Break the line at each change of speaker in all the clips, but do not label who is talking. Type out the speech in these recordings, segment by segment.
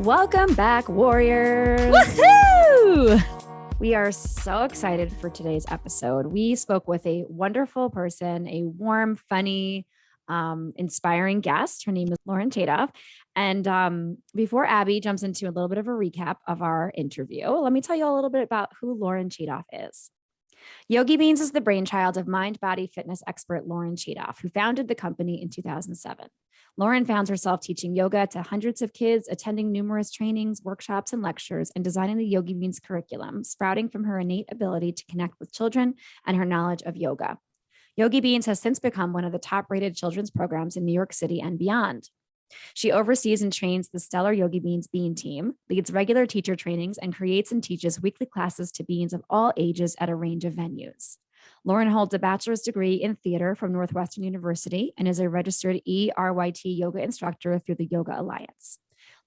Welcome back, warriors.
Woohoo!
We are so excited for today's episode. We spoke with a wonderful person, a warm, funny, inspiring guest. Her name is Lauren Chaitoff. And before Abby jumps into a little bit of a recap of our interview, let me tell you a little bit about who Lauren Chaitoff is. Yogi Beans is the brainchild of mind-body fitness expert Lauren Chaitoff, who founded the company in 2007. Lauren found herself teaching yoga to hundreds of kids, attending numerous trainings, workshops, and lectures, and designing the Yogi Beans curriculum, sprouting from her innate ability to connect with children and her knowledge of yoga. Yogi Beans has since become one of the top-rated children's programs in New York City and beyond. She oversees and trains the stellar Yogi Beans Bean team, leads regular teacher trainings, and creates and teaches weekly classes to beans of all ages at a range of venues. Lauren holds a bachelor's degree in theater from Northwestern University and is a registered ERYT yoga instructor through the Yoga Alliance.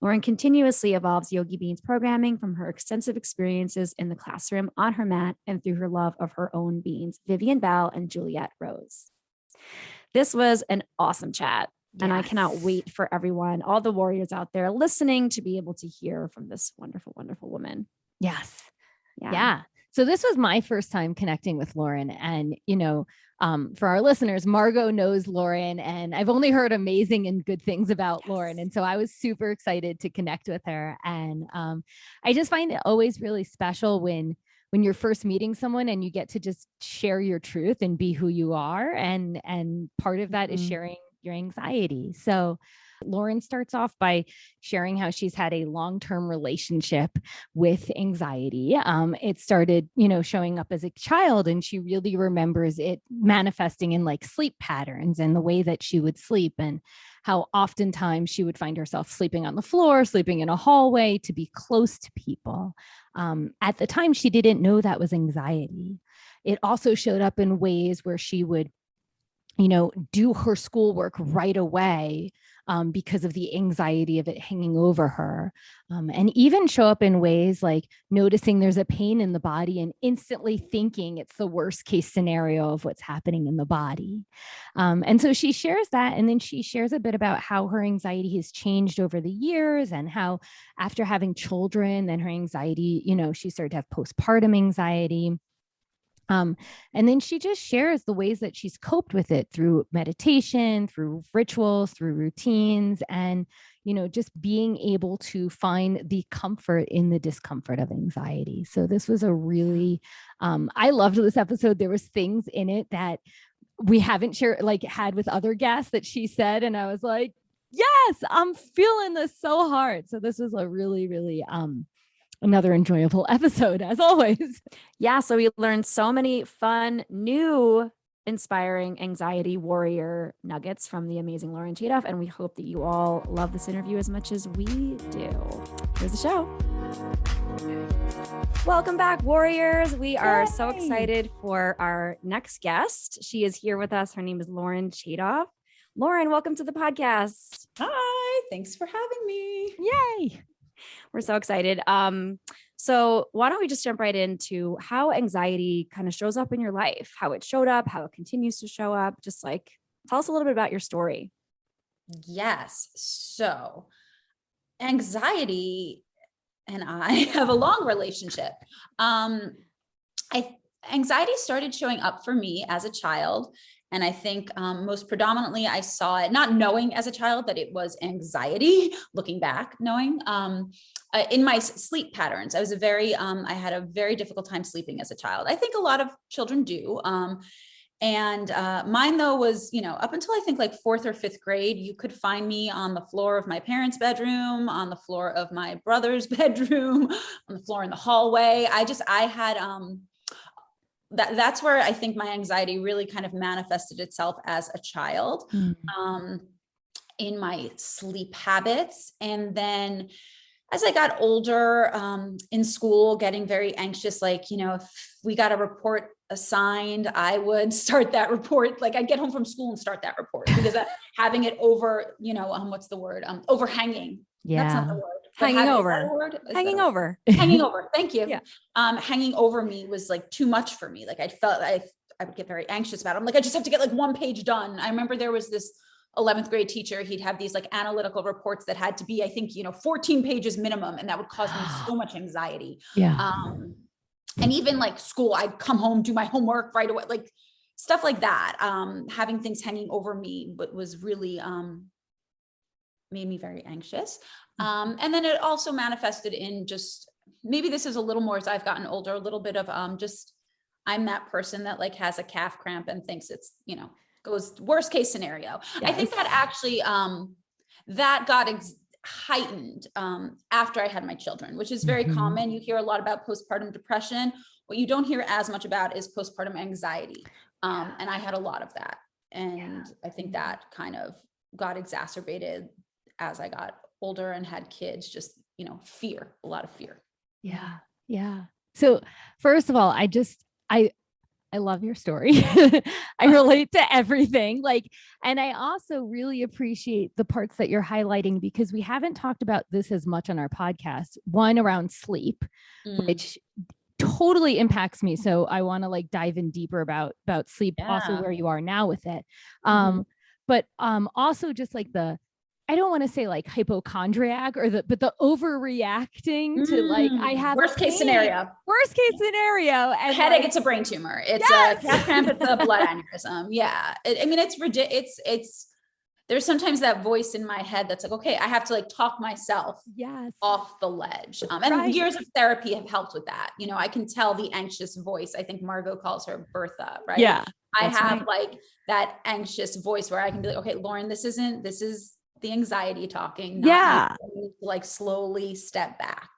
Lauren continuously evolves Yogi Beans programming from her extensive experiences in the classroom, on her mat, and through her love of her own beans, Vivian Bell and Juliet Rose. This was an awesome chat. And I cannot wait for everyone, all the warriors out there listening, to be able to hear from this wonderful, wonderful woman.
Yes. Yeah. So this was my first time connecting with Lauren. And, for our listeners, Margot knows Lauren, and I've only heard amazing and good things about Lauren. And so I was super excited to connect with her. And I just find it always really special when you're first meeting someone and you get to just share your truth and be who you are. And part of that is sharing your anxiety. So Lauren starts off by sharing how she's had a long-term relationship with anxiety. It started, showing up as a child, and she really remembers it manifesting in like sleep patterns and the way that she would sleep, and how oftentimes she would find herself sleeping on the floor, sleeping in a hallway to be close to people. At the time, she didn't know that was anxiety. It also showed up in ways where she would do her schoolwork right away because of the anxiety of it hanging over her, and even show up in ways like noticing there's a pain in the body and instantly thinking it's the worst case scenario of what's happening in the body. And so she shares that, and then she shares a bit about how her anxiety has changed over the years, and how after having children, then her anxiety, she started to have postpartum anxiety. And then she just shares the ways that she's coped with it through meditation, through rituals, through routines, and, just being able to find the comfort in the discomfort of anxiety. So this was a really, I loved this episode. There was things in it that we haven't had with other guests that she said. And I was like, yes, I'm feeling this so hard. So this was a really, really, another enjoyable episode, as always.
Yeah. So we learned so many fun, new, inspiring anxiety warrior nuggets from the amazing Lauren Chaitoff. And we hope that you all love this interview as much as we do. Here's the show. Welcome back, warriors. We are so excited for our next guest. She is here with us. Her name is Lauren Chaitoff. Lauren, welcome to the podcast.
Hi, thanks for having me.
Yay.
We're so excited. So why don't we just jump right into how anxiety kind of shows up in your life, how it showed up, how it continues to show up. Just like, tell us a little bit about your story.
Yes. So anxiety and I have a long relationship. Anxiety started showing up for me as a child. And I think most predominantly I saw it, not knowing as a child that it was anxiety, looking back, knowing in my sleep patterns. I had a very difficult time sleeping as a child. I think a lot of children do. And mine though was, up until I think like 4th or 5th grade, you could find me on the floor of my parents' bedroom, on the floor of my brother's bedroom, on the floor in the hallway. I had, that's where I think my anxiety really kind of manifested itself as a child, in my sleep habits. And then as I got older, in school, getting very anxious, if we got a report assigned, I would start that report. Like I'd get home from school and start that report because having it over, what's the word? Overhanging.
Yeah.
That's not the word.
Hanging over. Hanging over.
Hanging over. Thank you.
Yeah.
Hanging over me was like too much for me. Like I felt I would get very anxious about it. I'm like, I just have to get like one page done. I remember there was this 11th grade teacher, he'd have these like analytical reports that had to be, I think, 14 pages minimum. And that would cause me so much anxiety.
Yeah.
And even like school, I'd come home, do my homework right away, like stuff like that. Having things hanging over me, but was really, made me very anxious. And then it also manifested in just, maybe this is a little more as I've gotten older, a little bit of, just, I'm that person that like has a calf cramp and thinks it's, goes worst case scenario. Yes. I think that actually, that got heightened after I had my children, which is very common. You hear a lot about postpartum depression. What you don't hear as much about is postpartum anxiety. And I had a lot of that. And I think that kind of got exacerbated as I got older and had kids, just, fear, a lot of fear.
Yeah. Yeah. So first of all, I love your story. I relate to everything. And I also really appreciate the parts that you're highlighting, because we haven't talked about this as much on our podcast. One, around sleep, which totally impacts me. So I want to dive in deeper about sleep, also where you are now with it. But also just I don't want to say hypochondriac but the overreacting to I have
worst case scenario.
And
headache, it's a brain tumor. It's a calf cramp. It's a blood aneurysm. Yeah. It's ridiculous. It's, there's sometimes that voice in my head that's like, okay, I have to talk myself off the ledge. And years of therapy have helped with that. I can tell the anxious voice. I think Margot calls her Bertha, right?
Yeah.
I have that anxious voice where I can be like, okay, Lauren, this is the anxiety talking. Not to slowly step back,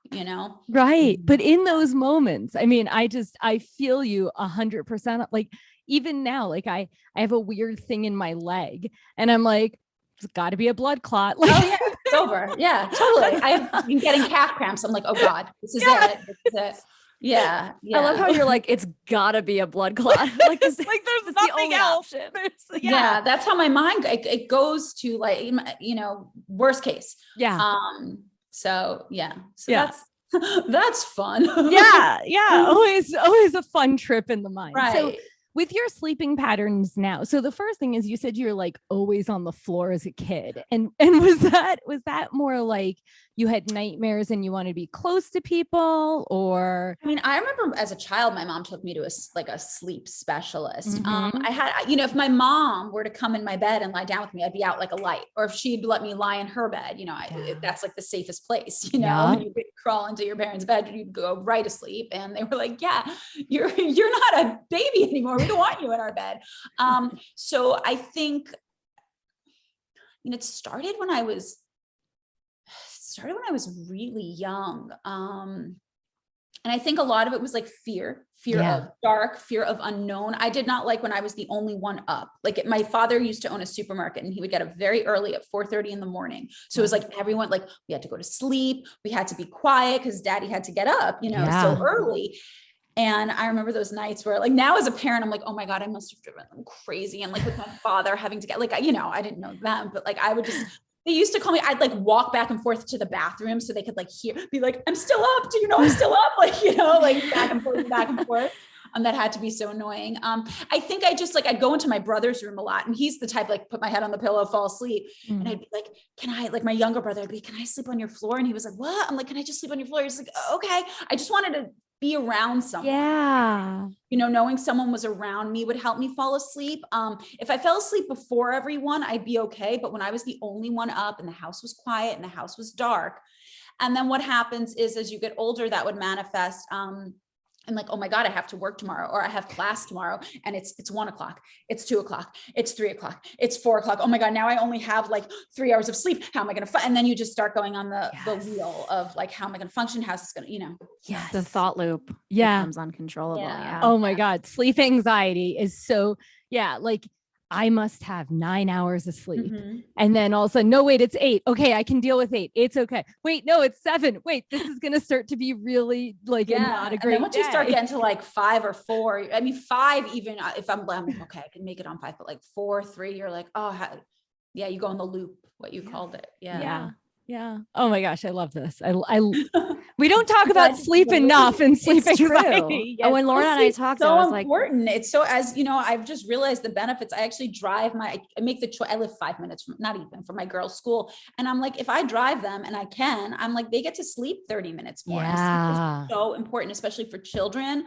Right. But in those moments, I feel you 100%. Even now, I have a weird thing in my leg and I'm like, it's gotta be a blood clot.
It's over. Yeah, totally. I've been getting calf cramps. I'm like, oh God, this is it. This is it. Yeah.
I love how you're like, it's gotta be a blood clot. There's nothing the only else. Option.
Yeah. That's how my mind, it goes to worst case.
Yeah.
So that's fun.
Yeah. Always a fun trip in the mind.
Right.
So with your sleeping patterns now, so the first thing is you said you're always on the floor as a kid. And was that more you had nightmares and you want to be close to people, or?
I remember as a child, my mom took me to a sleep specialist. I had, if my mom were to come in my bed and lie down with me, I'd be out like a light, or if she'd let me lie in her bed, that's the safest place, when you crawl into your parents' bed, you go right to sleep. And they were like, yeah, you're not a baby anymore. We don't want you in our bed. So I think, it started when I was really young. And I think a lot of it was fear of dark, fear of unknown. I did not like when I was the only one up. My father used to own a supermarket and he would get up very early at 4:30 in the morning. So it was everyone, we had to go to sleep. We had to be quiet because daddy had to get up, so early. And I remember those nights where now as a parent, I'm like, oh my God, I must have driven them crazy. And with my father having to get I didn't know them, but I would just, they used to call me, I'd walk back and forth to the bathroom so they could be like, I'm still up. Do you know I'm still up? Back and forth. That had to be so annoying. I think I just I'd go into my brother's room a lot, and he's the type put my head on the pillow, fall asleep. And I'd be like, can I, my younger brother would be, can I sleep on your floor? And he was like, what? I'm like, can I just sleep on your floor? He's like, okay. I just wanted to be around someone.
Yeah.
Knowing someone was around me would help me fall asleep. If I fell asleep before everyone, I'd be okay. But when I was the only one up and the house was quiet and the house was dark, and then what happens is as you get older, that would manifest, I'm like, oh my God, I have to work tomorrow, or I have class tomorrow, and it's 1 o'clock, it's 2 o'clock, it's 3 o'clock, it's 4 o'clock. Oh my God, now I only have 3 hours of sleep. How am I going to, and then you just start going on the wheel of how am I going to function? How's this going to,
Yes. The thought loop becomes uncontrollable. Yeah.
Oh my God. Sleep anxiety is so, I must have 9 hours of sleep. And then all of a sudden, no, wait, it's 8. Okay. I can deal with 8. It's okay. Wait, no, it's 7. Wait, this is going to start to be really not a great
and then once you start getting to 5 or 4, 5, even if I'm okay, I can make it on 5, but 4, 3, you're like, oh, you go in the loop, what you called it. Yeah.
Oh my gosh. I love this. We don't talk about sleep enough and sleep anxiety.
Yes. When Lauren and I talked,
so
I was
important. It's so, as you know, I've just realized the benefits. I actually drive I make the choice. I live 5 minutes from, not even from my girls' school. And I'm like, if I drive them and I can, I'm like, they get to sleep 30 minutes more.
Yeah.
It's so important, especially for children.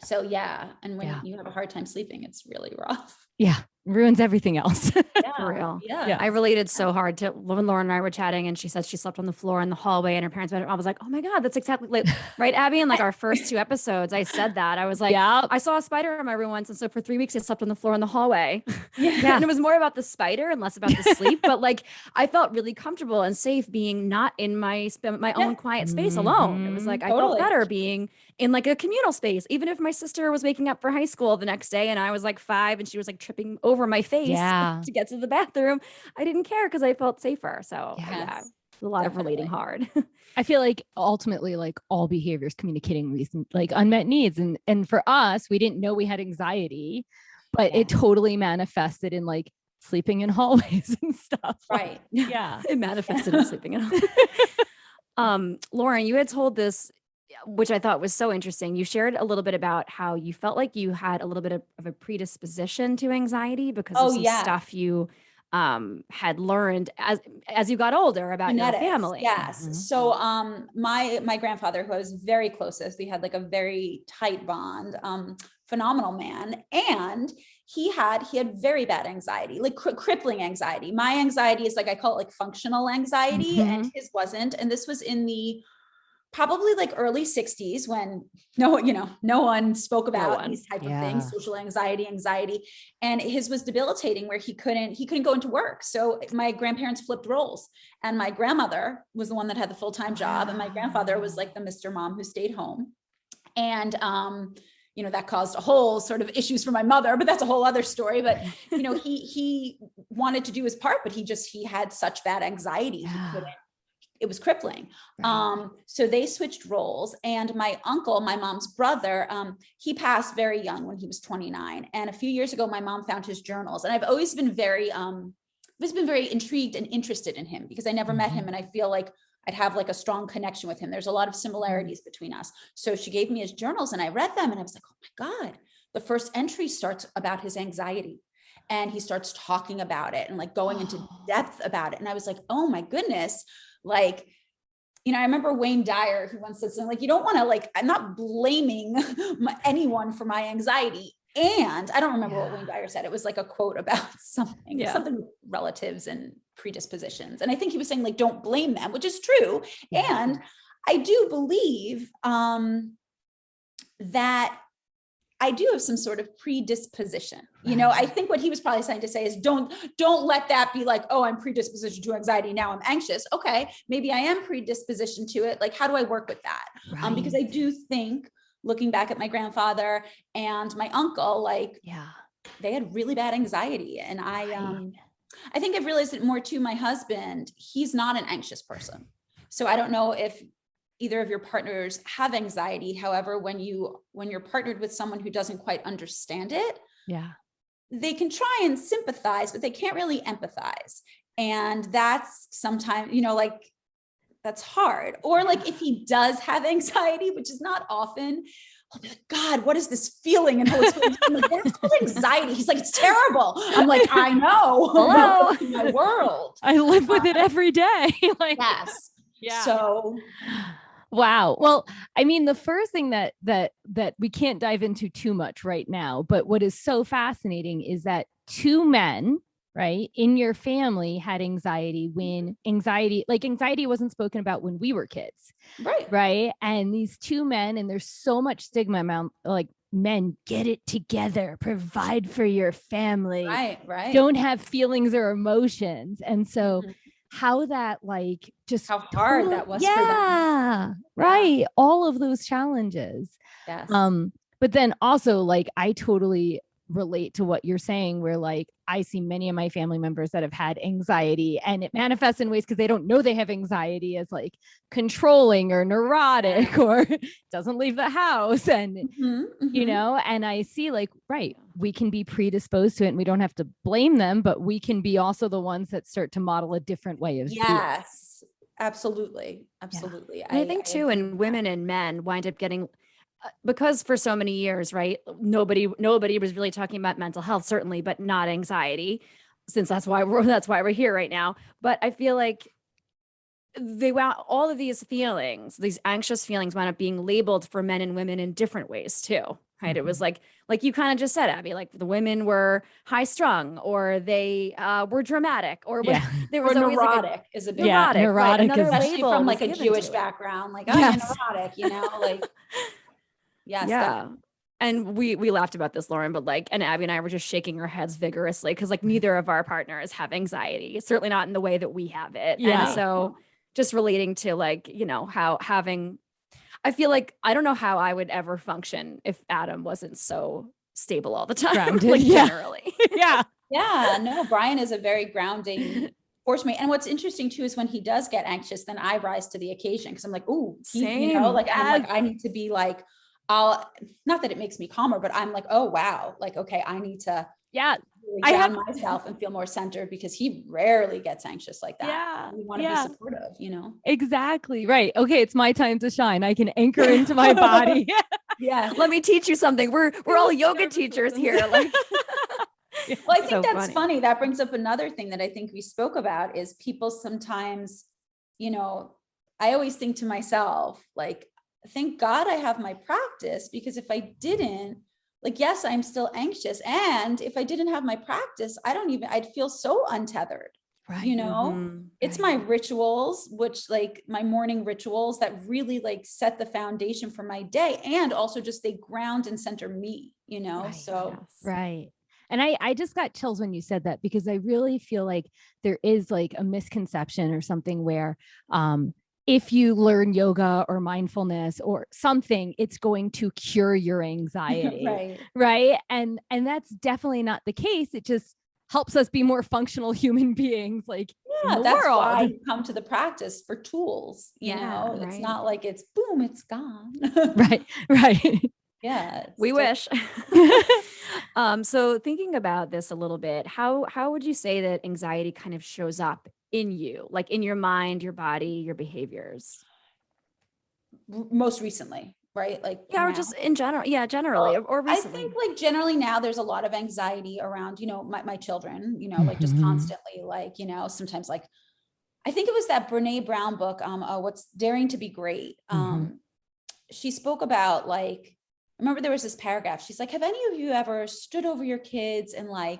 So yeah. And when you have a hard time sleeping, it's really rough.
Yeah. Ruins everything else.
For real.
Yeah.
I related so hard to when Lauren and I were chatting and she said she slept on the floor in the hallway in her parents' bedroom. I was like, oh my God, that's exactly like, right, Abby? In like our first 2 episodes, I said that. I was like, I saw a spider in my room once. And so for 3 weeks, I slept on the floor in the hallway. And it was more about the spider and less about the sleep. But like, I felt really comfortable and safe being not in my own quiet space alone. It was like, I felt better being in like a communal space, even if my sister was waking up for high school the next day and I was like 5 and she was like tripping over my face to get to the bathroom. I didn't care because I felt safer. So a lot of relating hard.
I feel like ultimately, like all behaviors communicating these like unmet needs. And for us, we didn't know we had anxiety, but it totally manifested in like sleeping in hallways and stuff.
Right.
It manifested in sleeping in hallways. Lauren, you had told this, which I thought was so interesting. You shared a little bit about how you felt like you had a little bit of a predisposition to anxiety because of some stuff you had learned as you got older about
genetics,
your family.
Yes. So my grandfather, who I was very close with, we had like a very tight bond, phenomenal man. And he had very bad anxiety, like crippling anxiety. My anxiety is like, I call it like functional anxiety, and his wasn't. And this was in the probably like early 60s when no one spoke about these type of things, social anxiety. And his was debilitating where he couldn't go into work. So my grandparents flipped roles and my grandmother was the one that had the full-time job. And my grandfather was like the Mr. Mom who stayed home. And, that caused a whole sort of issues for my mother, but that's a whole other story. But, he wanted to do his part, but he had such bad anxiety. He couldn't. It was crippling. So they switched roles, and my uncle, my mom's brother, he passed very young when he was 29. And a few years ago, my mom found his journals, and I've always been very intrigued and interested in him because I never met him. And I feel like I'd have like a strong connection with him. There's a lot of similarities between us. So she gave me his journals and I read them and I was like, oh my God, the first entry starts about his anxiety. And he starts talking about it and like going into depth about it. And I was like, oh my goodness. Like, I remember Wayne Dyer, who once said something like, you don't want to like, I'm not blaming anyone for my anxiety. And I don't remember what Wayne Dyer said. It was like a quote about something with relatives and predispositions. And I think he was saying like, don't blame them, which is true. And I do believe that I do have some sort of predisposition. I think what he was probably trying to say is don't let that be like, oh, I'm predisposition to anxiety. Now I'm anxious. Okay. Maybe I am predisposition to it. Like, how do I work with that? Because I do think looking back at my grandfather and my uncle, like, they had really bad anxiety. And I think I've realized it more too. My husband, he's not an anxious person. So I don't know if either of your partners have anxiety. However, when you're partnered with someone who doesn't quite understand it, they can try and sympathize, but they can't really empathize. And that's sometimes, like, that's hard. Or like if he does have anxiety, which is not often, I'll be like, God, what is this feeling? And I'm like, that's called anxiety. He's like, it's terrible. I'm like, I know.
Hello.
In my world.
I live with it every day. Like,
yes. So
wow. Well, I mean, the first thing that we can't dive into too much right now, but what is so fascinating is that 2 men, right, in your family had anxiety when anxiety wasn't spoken about when we were kids. Right. And these 2 men, and there's so much stigma around like men, get it together, provide for your family,
right.
Don't have feelings or emotions. And so how that like just
how hard that was for them.
Right. All of those challenges.
Yes.
But then also like I totally relate to what you're saying where like I see many of my family members that have had anxiety and it manifests in ways because they don't know they have anxiety as like controlling or neurotic or doesn't leave the house and and I see like we can be predisposed to it and we don't have to blame them, but we can be also the ones that start to model a different way of being.
Absolutely. Absolutely.
And I think too, and women and men wind up getting, because for so many years, right, nobody was really talking about mental health, certainly, but not anxiety, since that's why we're here right now. But I feel like all of these feelings, these anxious feelings, wound up being labeled for men and women in different ways too, right? It was like you kind of just said, Abby, like the women were high strung, or they were dramatic, or there was always
neurotic
like
is a big
neurotic,
right? Another
especially
label
from
was
like a
given
Jewish
to it.
background, like, oh, you're neurotic, you know, like, yes,
yeah.
definitely.
And we laughed about this, Lauren, but like, and Abby and I were just shaking our heads vigorously because like neither of our partners have anxiety, certainly not in the way that we have it.
Yeah.
And so just relating to like, you know, how I feel like, I don't know how I would ever function if Adam wasn't so stable all the time.
Grounded,
like generally.
Yeah.
Yeah, no, Brian is a very grounding force me. And what's interesting too, is when he does get anxious, then I rise to the occasion. Cause I'm like, ooh, you know, like, I'm like, I need to be like, not that it makes me calmer, but I'm like, oh, wow. Like, okay, I need to really ground myself and feel more centered, because he rarely gets anxious like that.
Yeah.
We want to be supportive, you know?
Exactly. Right. Okay. It's my time to shine. I can anchor into my body.
Yeah.
Let me teach you something. We're all yoga teachers here. Like,
well, I think that's funny. That brings up another thing that I think we spoke about, is people sometimes, you know, I always think to myself, like, thank God I have my practice, because if I didn't, like, yes, I'm still anxious. And if I didn't have my practice, I'd feel so untethered,
Right.
you know, it's my rituals, which like my morning rituals that really like set the foundation for my day. And also just they ground and center me, you know?
Right.
So,
right. And I just got chills when you said that, because I really feel like there is like a misconception or something where, if you learn yoga or mindfulness or something, it's going to cure your anxiety. Right. And that's definitely not the case. It just helps us be more functional human beings. Like,
yeah, that's why you come to the practice for tools, you know, it's not like it's boom, it's gone.
Right.
Yeah.
We wish. So thinking about this a little bit, how would you say that anxiety kind of shows up in you, like in your mind, your body, your behaviors?
Most recently, right? Like,
or just in general. Yeah, generally, or recently.
I think like generally now there's a lot of anxiety around, you know, my children, you know, like just constantly, like, you know, sometimes like, I think it was that Brene Brown book, What's Daring to Be Great. She spoke about like, I remember there was this paragraph. She's like, have any of you ever stood over your kids and like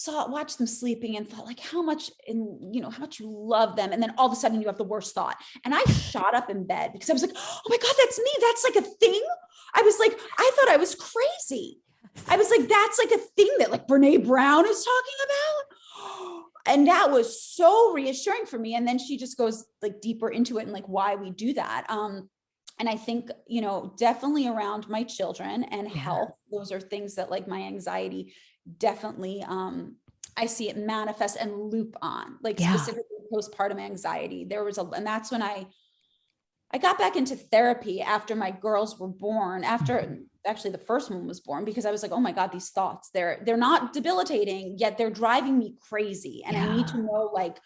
watched them sleeping and thought like how much you love them. And then all of a sudden you have the worst thought. And I shot up in bed because I was like, oh my God, that's me. That's like a thing. I was like, I thought I was crazy. I was like, that's like a thing that like Brene Brown is talking about. And that was so reassuring for me. And then she just goes like deeper into it and like why we do that. And I think, you know, definitely around my children and health, those are things that like my anxiety definitely, I see it manifest and loop on, like specifically postpartum anxiety. And that's when I got back into therapy after my girls were born, after actually the first one was born, because I was like, oh my God, these thoughts, they're not debilitating, yet they're driving me crazy. And I need to know, like,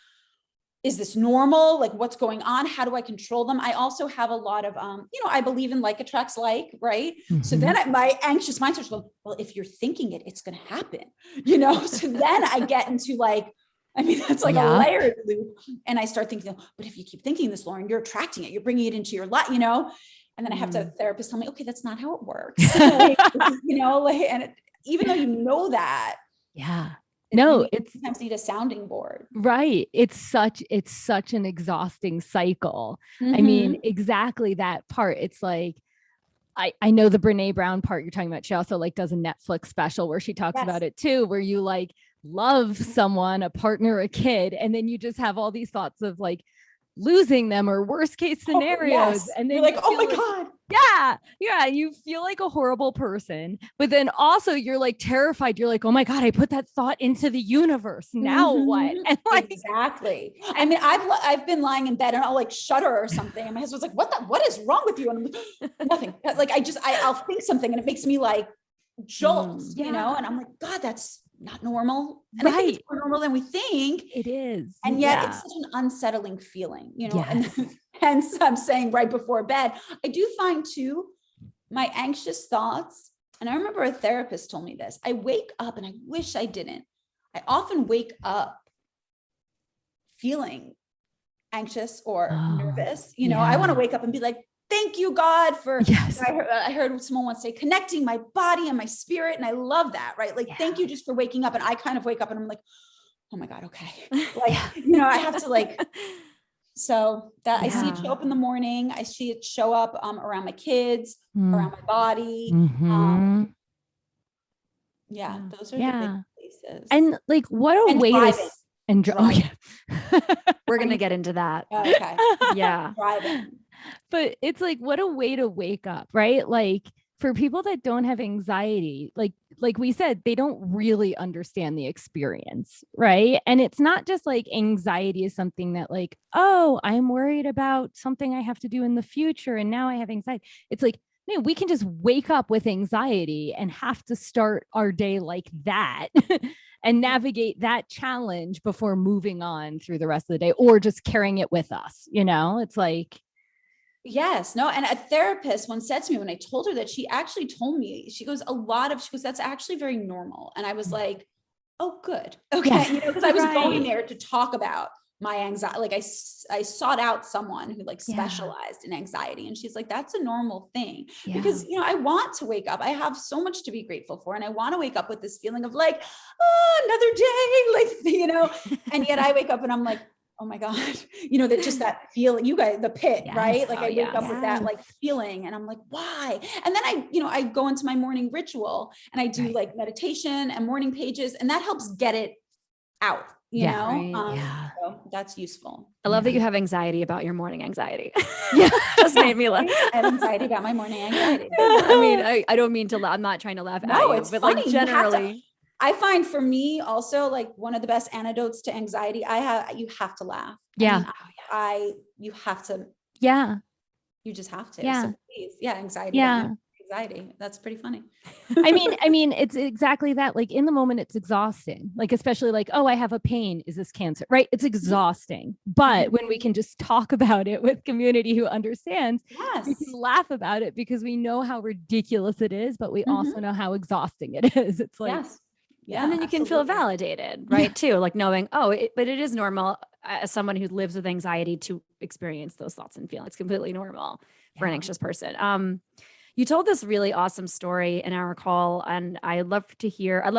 is this normal? Like, what's going on? How do I control them? I also have a lot of, you know, I believe in like attracts like, right? So then my anxious mind starts going, well, if you're thinking it, it's going to happen, you know? So then I get into like, I mean, that's like a layered loop. And I start thinking, but if you keep thinking this, Lauren, you're attracting it, you're bringing it into your life, you know? And then I have to have a therapist tell me, okay, that's not how it works. Like, you know, like, and even though you know that,
no,
it's sometimes need a sounding board.
Right. It's such an exhausting cycle. I mean, exactly that part. It's like, I know the Brene Brown part you're talking about. She also like does a Netflix special where she talks about it too, where you like love someone, a partner, a kid, and then you just have all these thoughts of like losing them or worst case scenarios. And then
you're like, oh my God.
Yeah. You feel like a horrible person, but then also you're like terrified. You're like, oh my God, I put that thought into the universe. Now what? And like,
exactly. I mean, I've been lying in bed and I'll like shudder or something. And my husband's like, what is wrong with you? And I'm like, nothing. Like, I'll think something and it makes me like jolts, you know? And I'm like, God, that's not normal. And I think it's more normal than we think.
It is.
And yet it's such an unsettling feeling, you know,
Yes.
and hence I'm saying right before bed, I do find too, my anxious thoughts. And I remember a therapist told me this, I wake up, and I wish I didn't. I often wake up feeling anxious or nervous. You know, I want to wake up and be like, thank you, God, for, I heard someone once say, connecting my body and my spirit. And I love that, right? Like, thank you just for waking up. And I kind of wake up and I'm like, oh my God, okay. Like, you know, I have to like, so that I see it show up in the morning. I see it show up around my kids, around my body. Those are the big places.
And like, what a way to
we're going to get into that.
Okay.
Yeah.
Driving.
But it's like, what a way to wake up, right? Like for people that don't have anxiety, like we said, they don't really understand the experience, right? And it's not just like anxiety is something that like, oh, I'm worried about something I have to do in the future, and now I have anxiety. It's like, no, we can just wake up with anxiety and have to start our day like that and navigate that challenge before moving on through the rest of the day, or just carrying it with us. You know, it's like,
yes, no. And a therapist once said to me, when I told her that, she actually told me, she goes, that's actually very normal. And I was like, oh, good. Okay. You know, because I was going there to talk about my anxiety. Like I sought out someone who like specialized in anxiety, and she's like, that's a normal thing because, you know, I want to wake up. I have so much to be grateful for. And I want to wake up with this feeling of like, oh, another day, like, you know, and yet I wake up and I'm like, oh my God, you know, that just that feeling, you guys, the pit, right? Like I wake up with that like feeling, and I'm like, why? And then I go into my morning ritual, and I do like meditation and morning pages, and that helps get it out, you know? So that's useful.
I love that you have anxiety about your morning anxiety. Just made me laugh.
I have anxiety about my morning anxiety.
I mean, I don't mean to laugh. I'm not trying to laugh at you,
it's
but
funny.
like generally.
I find for me also, like one of the best antidotes to anxiety, you have to laugh.
Yeah.
I mean, you have to.
Yeah.
You just have to.
Yeah.
So please, anxiety.
Yeah.
Anxiety. That's pretty funny.
I mean, it's exactly that. Like in the moment, it's exhausting. Like, especially like, oh, I have a pain. Is this cancer? Right? It's exhausting. But when we can just talk about it with community who understands, we can laugh about it because we know how ridiculous it is, but we also know how exhausting it is. It's like,
yeah. And then you can feel validated, right? Too, like knowing, but it is normal as someone who lives with anxiety to experience those thoughts and feelings. It's completely normal for an anxious person. You told this really awesome story in our call, and I'd love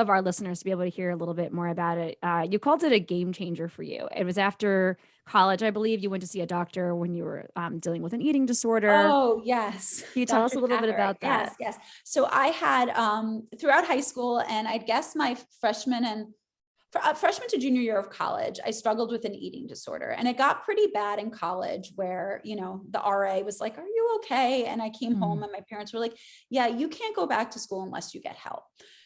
our listeners to be able to hear a little bit more about it. You called it a game changer for you. It was after college, I believe. You went to see a doctor when you were dealing with an eating disorder.
Oh, yes.
Can you tell us a little bit about that?
Yes. So I had throughout high school, and I guess my freshman to junior year of college, I struggled with an eating disorder, and it got pretty bad in college where, you know, the RA was like, are you okay? And I came home and my parents were like, yeah, you can't go back to school unless you get help.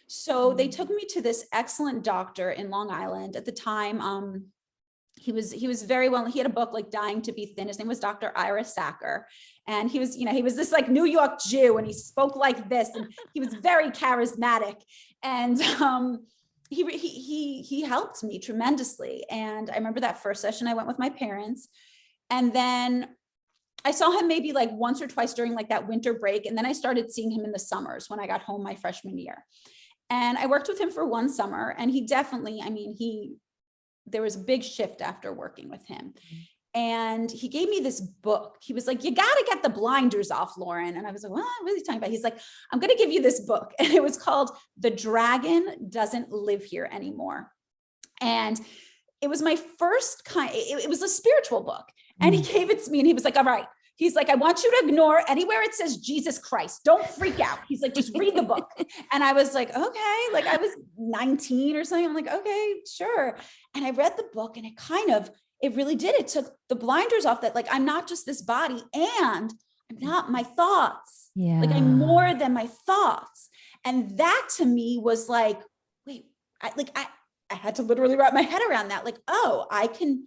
So they took me to this excellent doctor in Long Island at the time. He was very well, he had a book like Dying to Be Thin. His name was Dr. Ira Sacker. And he was this like New York Jew, and he spoke like this, and he was very charismatic. And, he helped me tremendously. And I remember that first session I went with my parents, and then I saw him maybe like once or twice during like that winter break. And then I started seeing him in the summers when I got home my freshman year. And I worked with him for one summer, and he definitely, there was a big shift after working with him. And he gave me this book. He was like, you got to get the blinders off, Lauren. And I was like, what are you talking about? He's like, I'm going to give you this book. And it was called The Dragon Doesn't Live Here Anymore. And it was my first it was a spiritual book. And he gave it to me, and he was like, all right. He's like, I want you to ignore anywhere it says Jesus Christ. Don't freak out. He's like, just read the book. And I was like, okay. Like I was 19 or something. I'm like, okay, sure. And I read the book, and it really did. It took the blinders off that, like, I'm not just this body, and I'm not my thoughts.
Yeah.
Like I'm more than my thoughts. And that to me was like, wait, I had to literally wrap my head around that. Like, oh, I can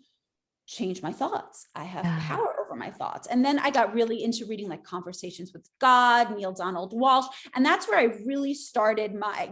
change my thoughts. I have power over my thoughts. And then I got really into reading like Conversations with God, Neil Donald Walsh. And that's where I really started my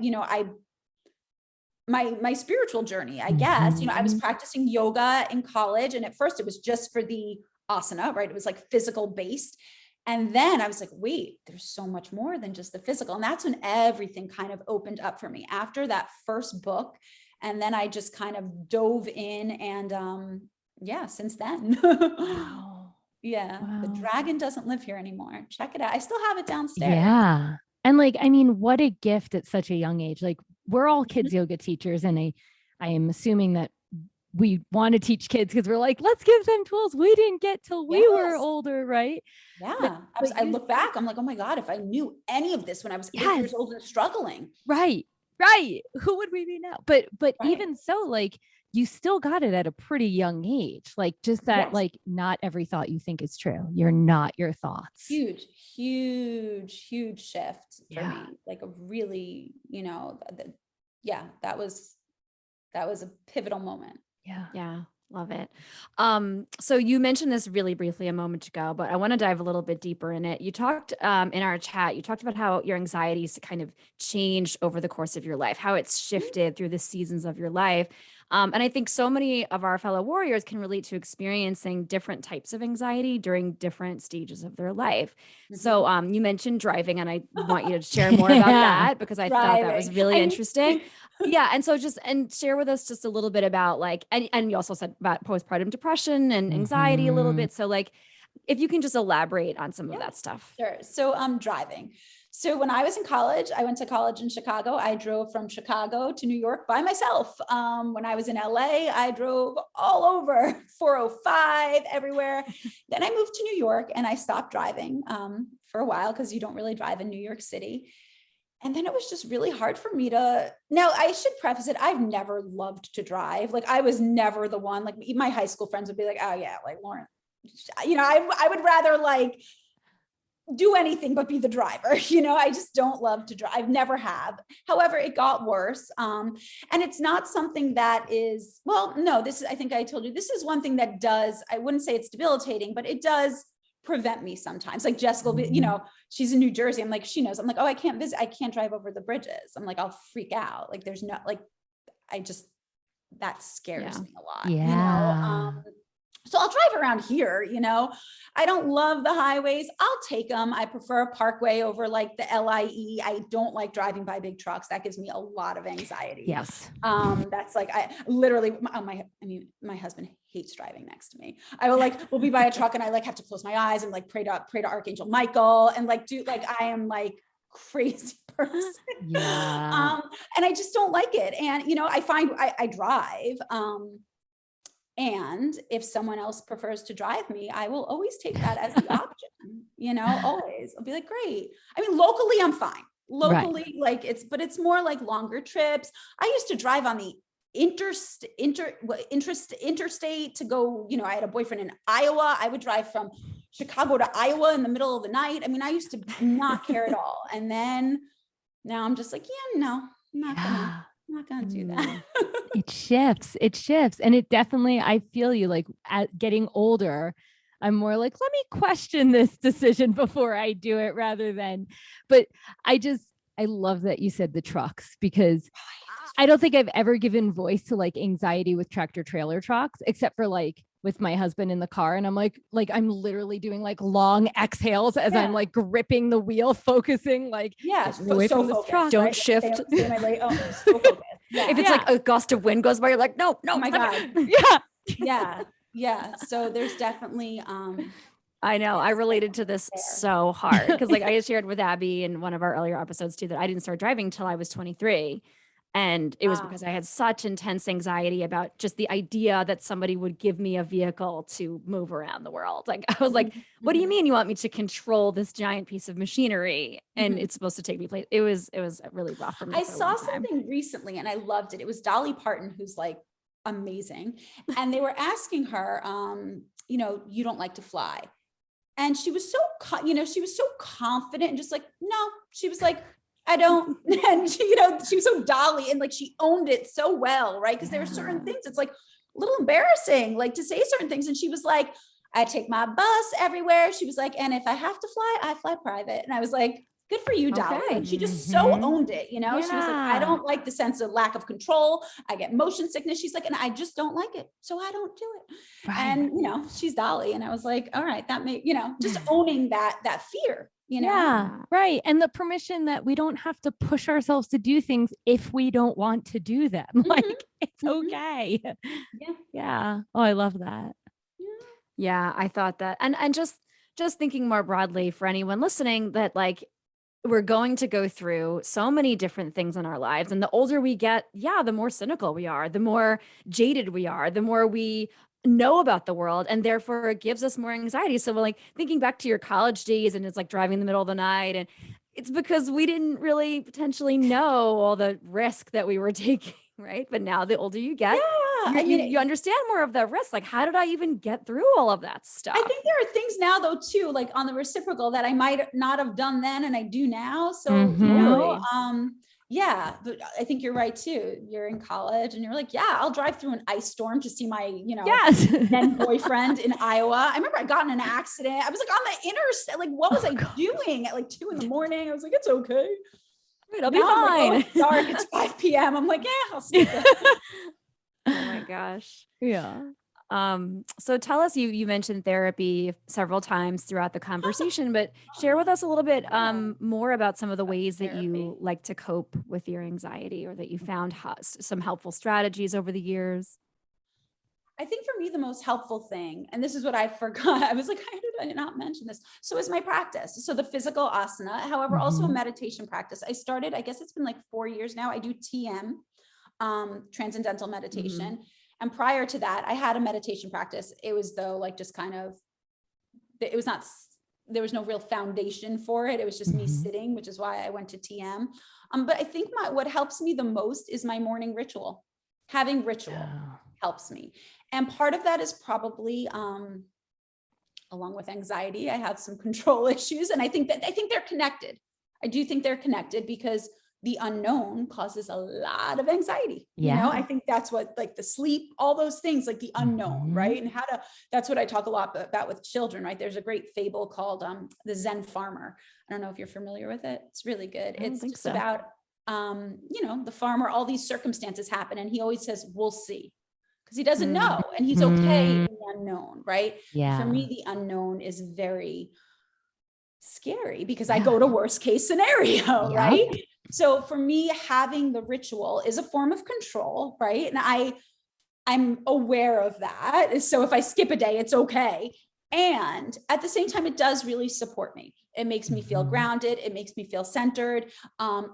my spiritual journey, I guess. You know, I was practicing yoga in college, and at first it was just for the asana, right? It was like physical based. And then I was like, wait, there's so much more than just the physical. And that's when everything kind of opened up for me after that first book. And then I just kind of dove in, and yeah, since then.
Wow.
Yeah.
Wow.
The dragon doesn't live here anymore. Check it out. I still have it downstairs.
Yeah. And like, I mean, what a gift at such a young age. Like, we're all kids yoga teachers. And I am assuming that we want to teach kids because we're like, let's give them tools we didn't get till we were older, right?
Yeah.
But
I look back, I'm like, oh my God, if I knew any of this when I was 8 years old and struggling.
Right. Who would we be now? But even so, like, you still got it at a pretty young age. Like, just that, like, not every thought you think is true. You're not your thoughts.
Huge shift for me. Like a really, you know, that was a pivotal moment.
Yeah. Love it. So you mentioned this really briefly a moment ago, but I want to dive a little bit deeper in it. You talked in our chat, you talked about how your anxieties kind of changed over the course of your life, how it's shifted through the seasons of your life. And I think so many of our fellow warriors can relate to experiencing different types of anxiety during different stages of their life. So you mentioned driving, and I want you to share more about that, because I thought that was really interesting. Yeah. And so share with us just a little bit about, like, and you also said about postpartum depression and anxiety a little bit. So, like, if you can just elaborate on some of that stuff.
Sure. So driving. So when I was in college, I went to college in Chicago. I drove from Chicago to New York by myself. When I was in LA, I drove all over 405 everywhere. Then I moved to New York and I stopped driving for a while, because you don't really drive in New York City. And then it was just really hard for me now I should preface it, I've never loved to drive. Like, I was never the one, like my high school friends would be like, oh yeah, like Lauren, you know, I would rather like do anything but be the driver. You know, I just don't love to drive. I've never have. However, it got worse. And it's not something that is, well, no, I think I told you, this is one thing that does, I wouldn't say it's debilitating, but it does prevent me sometimes. Like Jessica will be, you know, she's in New Jersey. I'm like, she knows. I'm like, oh, I can't drive over the bridges. I'm like, I'll freak out. Like, there's no, like, that scares me a lot, you know? So I'll drive around here, you know, I don't love the highways. I'll take them. I prefer a parkway over like the LIE. I don't like driving by big trucks. That gives me a lot of anxiety.
Yes.
That's like, I literally, my husband hates driving next to me. We'll be by a truck and I like have to close my eyes and like pray to Archangel Michael and like I am like crazy person.
Yeah.
And I just don't like it. And, you know, I find I drive, and if someone else prefers to drive me, I will always take that as the option, you know, always. I'll be like, great. I mean, locally, I'm fine. Locally, like but it's more like longer trips. I used to drive on the interstate to go, you know, I had a boyfriend in Iowa. I would drive from Chicago to Iowa in the middle of the night. I mean, I used to not care at all. And then now I'm just like, yeah, no, I'm not gonna do that.
It shifts. And it definitely, I feel you, like at getting older, I'm more like, let me question this decision before I do it but I love that you said the trucks, because I don't think I've ever given voice to like anxiety with tractor trailer trucks, except for like with my husband in the car. And I'm like I'm literally doing like long exhales as I'm like gripping the wheel, focusing like,
so focused,
truck. Don't
right?
shift.
Stay my lane. Oh, so focused. Yeah.
If it's like a gust of wind goes by, you're like, no,
oh my God. Yeah. So there's definitely,
I know. I related to this so hard because like I shared with Abby in one of our earlier episodes too, that I didn't start driving till I was 23. And it was because I had such intense anxiety about just the idea that somebody would give me a vehicle to move around the world. Like, I was like, what do you mean you want me to control this giant piece of machinery? And it's supposed to take me place. It was really rough for me.
I saw something recently and I loved it. It was Dolly Parton, who's like amazing. And they were asking her, you know, you don't like to fly. And she was so, she was so confident and just like, no, she was like, I don't, and she, you know, she was so Dolly and like, she owned it so well. Right. Cause there were certain things, it's like a little embarrassing, like to say certain things. And she was like, I take my bus everywhere. She was like, and if I have to fly, I fly private. And I was like, good for you, Dolly.
Okay.
Like, she just so owned it, you know? She was like, I
Yeah.
don't like the sense of lack of control. I get motion sickness. She's like, and I just don't like it. So I don't do it.
Right.
And, you know, she's Dolly. And I was like, all right, that may, you know, just owning that fear, you know?
Yeah, right. And the permission that we don't have to push ourselves to do things if we don't want to do them. Like, it's okay.
Yeah.
Yeah. Oh, I love that.
Yeah, I thought that. And just thinking more broadly for anyone listening, that like we're going to go through so many different things in our lives. And the older we get, yeah, the more cynical we are, the more jaded we are, the more we know about the world. And therefore it gives us more anxiety. So we're like thinking back to your college days, and it's like driving in the middle of the night. And it's because we didn't really potentially know all the risk that we were taking, right? But now the older you get, you understand more of the risk. Like, how did I even get through all of that stuff?
I think there are things now though, too, like on the reciprocal that I might not have done then and I do now. So, you know, yeah, but I think you're right too. You're in college and you're like, yeah, I'll drive through an ice storm to see my, you know, then boyfriend in Iowa. I remember I got in an accident. I was like on the interstate. Like, what was I doing at like 2 a.m? I was like, it's okay.
Right, I'll be fine.
Like, oh, it's dark. It's 5 p.m. I'm like, yeah, I'll sleep.
Oh my gosh.
Yeah.
So tell us, you mentioned therapy several times throughout the conversation, but share with us a little bit more about some of the ways that you like to cope with your anxiety, or that you found some helpful strategies over the years.
I think for me, the most helpful thing, and this is what I forgot, I was like, how did I not mention this? So is my practice. So the physical asana, however, also a meditation practice. I started, I guess it's been like 4 years now. I do TM, transcendental meditation. And prior to that, I had a meditation practice. It was though, like just kind of, it was not, there was no real foundation for it. It was just me sitting, which is why I went to TM. But I think what helps me the most is my morning ritual. Having ritual helps me. And part of that is probably, along with anxiety, I have some control issues. And I think they're connected. I do think they're connected because the unknown causes a lot of anxiety. You know, I think that's what, like the sleep, all those things, like the unknown, right? And that's what I talk a lot about with children, right? There's a great fable called The Zen Farmer. I don't know if you're familiar with it. It's really good. It's just about, you know, the farmer, all these circumstances happen. And he always says, we'll see. Because he doesn't know. And he's okay in the unknown, right?
Yeah.
For me, the unknown is very scary because I go to worst case scenario, right? So for me, having the ritual is a form of control, right? And I'm aware of that. So if I skip a day, it's okay. And at the same time, it does really support me. It makes me feel grounded. It makes me feel centered.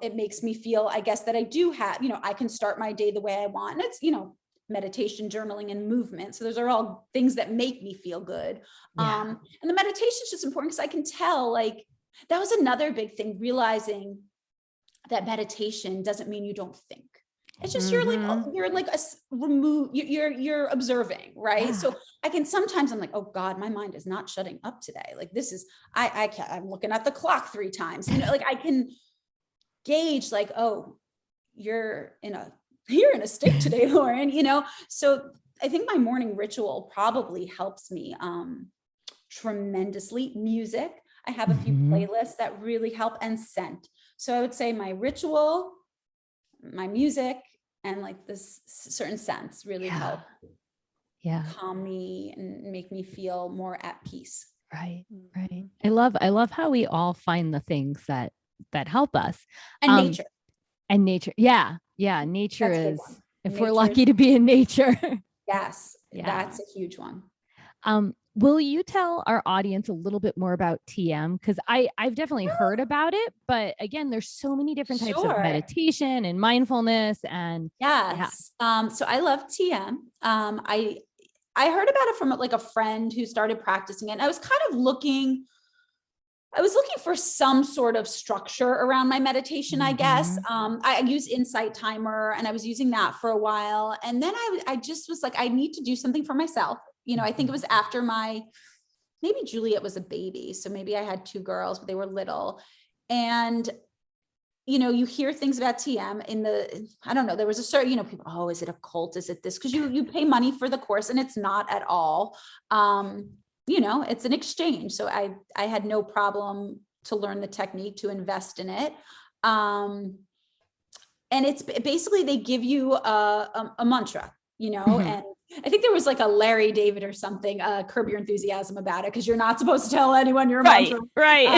It makes me feel, I guess, that I do have, you know, I can start my day the way I want. And it's, you know, meditation, journaling, and movement. So those are all things that make me feel good. And the meditation is just important because I can tell, like, that was another big thing, realizing that meditation doesn't mean you don't think. It's just you're observing, right? So I can sometimes, I'm like, oh God, my mind is not shutting up today. Like this is, I'm looking at the clock 3 times. You know, like I can gauge, like, oh, you're in a state today, Lauren. You know, so I think my morning ritual probably helps me tremendously. Music. I have a few playlists that really help, and scent. So I would say my ritual, my music, and like this certain scents really help calm me and make me feel more at peace.
Right. I love how we all find the things that help us.
And
nature. Yeah. Nature is, if
nature
we're lucky to be in nature.
Yes. That's a huge one.
Will you tell our audience a little bit more about TM? Because I've definitely heard about it, but again, there's so many different types of meditation and mindfulness and
so I love TM. I heard about it from like a friend who started practicing it. And I was kind of looking for some sort of structure around my meditation, I guess. I use Insight Timer, and I was using that for a while. And then I just was like, I need to do something for myself. You know, I think it was after maybe Juliet was a baby. So maybe I had 2 girls, but they were little. And, you know, you hear things about TM I don't know, there was a certain, you know, people, oh, is it a cult? Is it this? Because you pay money for the course, and it's not at all. You know, it's an exchange. So I had no problem to learn the technique, to invest in it. And it's basically, they give you a mantra, you know, and I think there was like a Larry David or something, Curb Your Enthusiasm about it, because you're not supposed to tell anyone your mantra.
Right.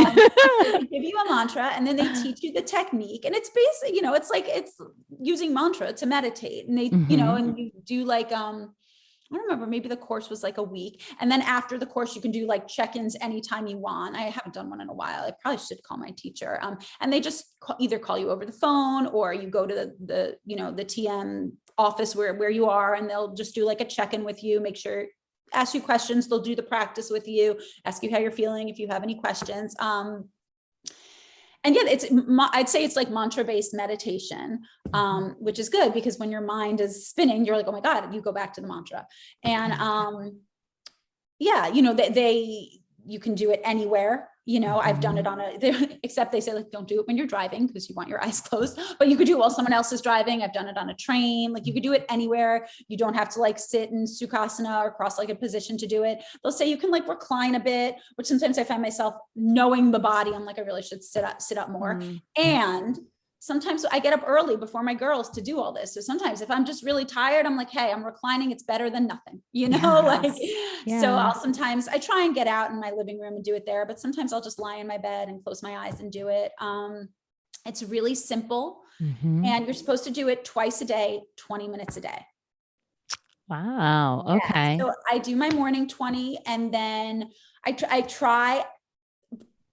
They give you a mantra and then they teach you the technique. And it's basically, you know, it's like, it's using mantra to meditate. And they, you know, and you do like, I don't remember, maybe the course was like a week. And then after the course, you can do like check-ins anytime you want. I haven't done one in a while. I probably should call my teacher. And they just either call you over the phone, or you go to the you know, the TM office where you are, and they'll just do like a check-in with you, make sure, ask you questions. They'll do the practice with you, ask you how you're feeling, if you have any questions. And yeah, I'd say it's like mantra-based meditation, which is good, because when your mind is spinning, you're like, oh my God, you go back to the mantra. And yeah, you know, you can do it anywhere. You know, I've done it except they say like, don't do it when you're driving, because you want your eyes closed, but you could do it while someone else is driving. I've done it on a train. Like, you could do it anywhere. You don't have to like sit in sukhasana or cross like a position to do it. They'll say you can like recline a bit, which sometimes I find myself knowing the body, I'm like, I really should sit up more. And sometimes I get up early before my girls to do all this. So sometimes if I'm just really tired, I'm like, hey, I'm reclining. It's better than nothing, you know, so I try and get out in my living room and do it there, but sometimes I'll just lie in my bed and close my eyes and do it. It's really simple, and you're supposed to do it twice a day, 20 minutes a day.
Wow. Okay.
So I do my morning 20, and then I try.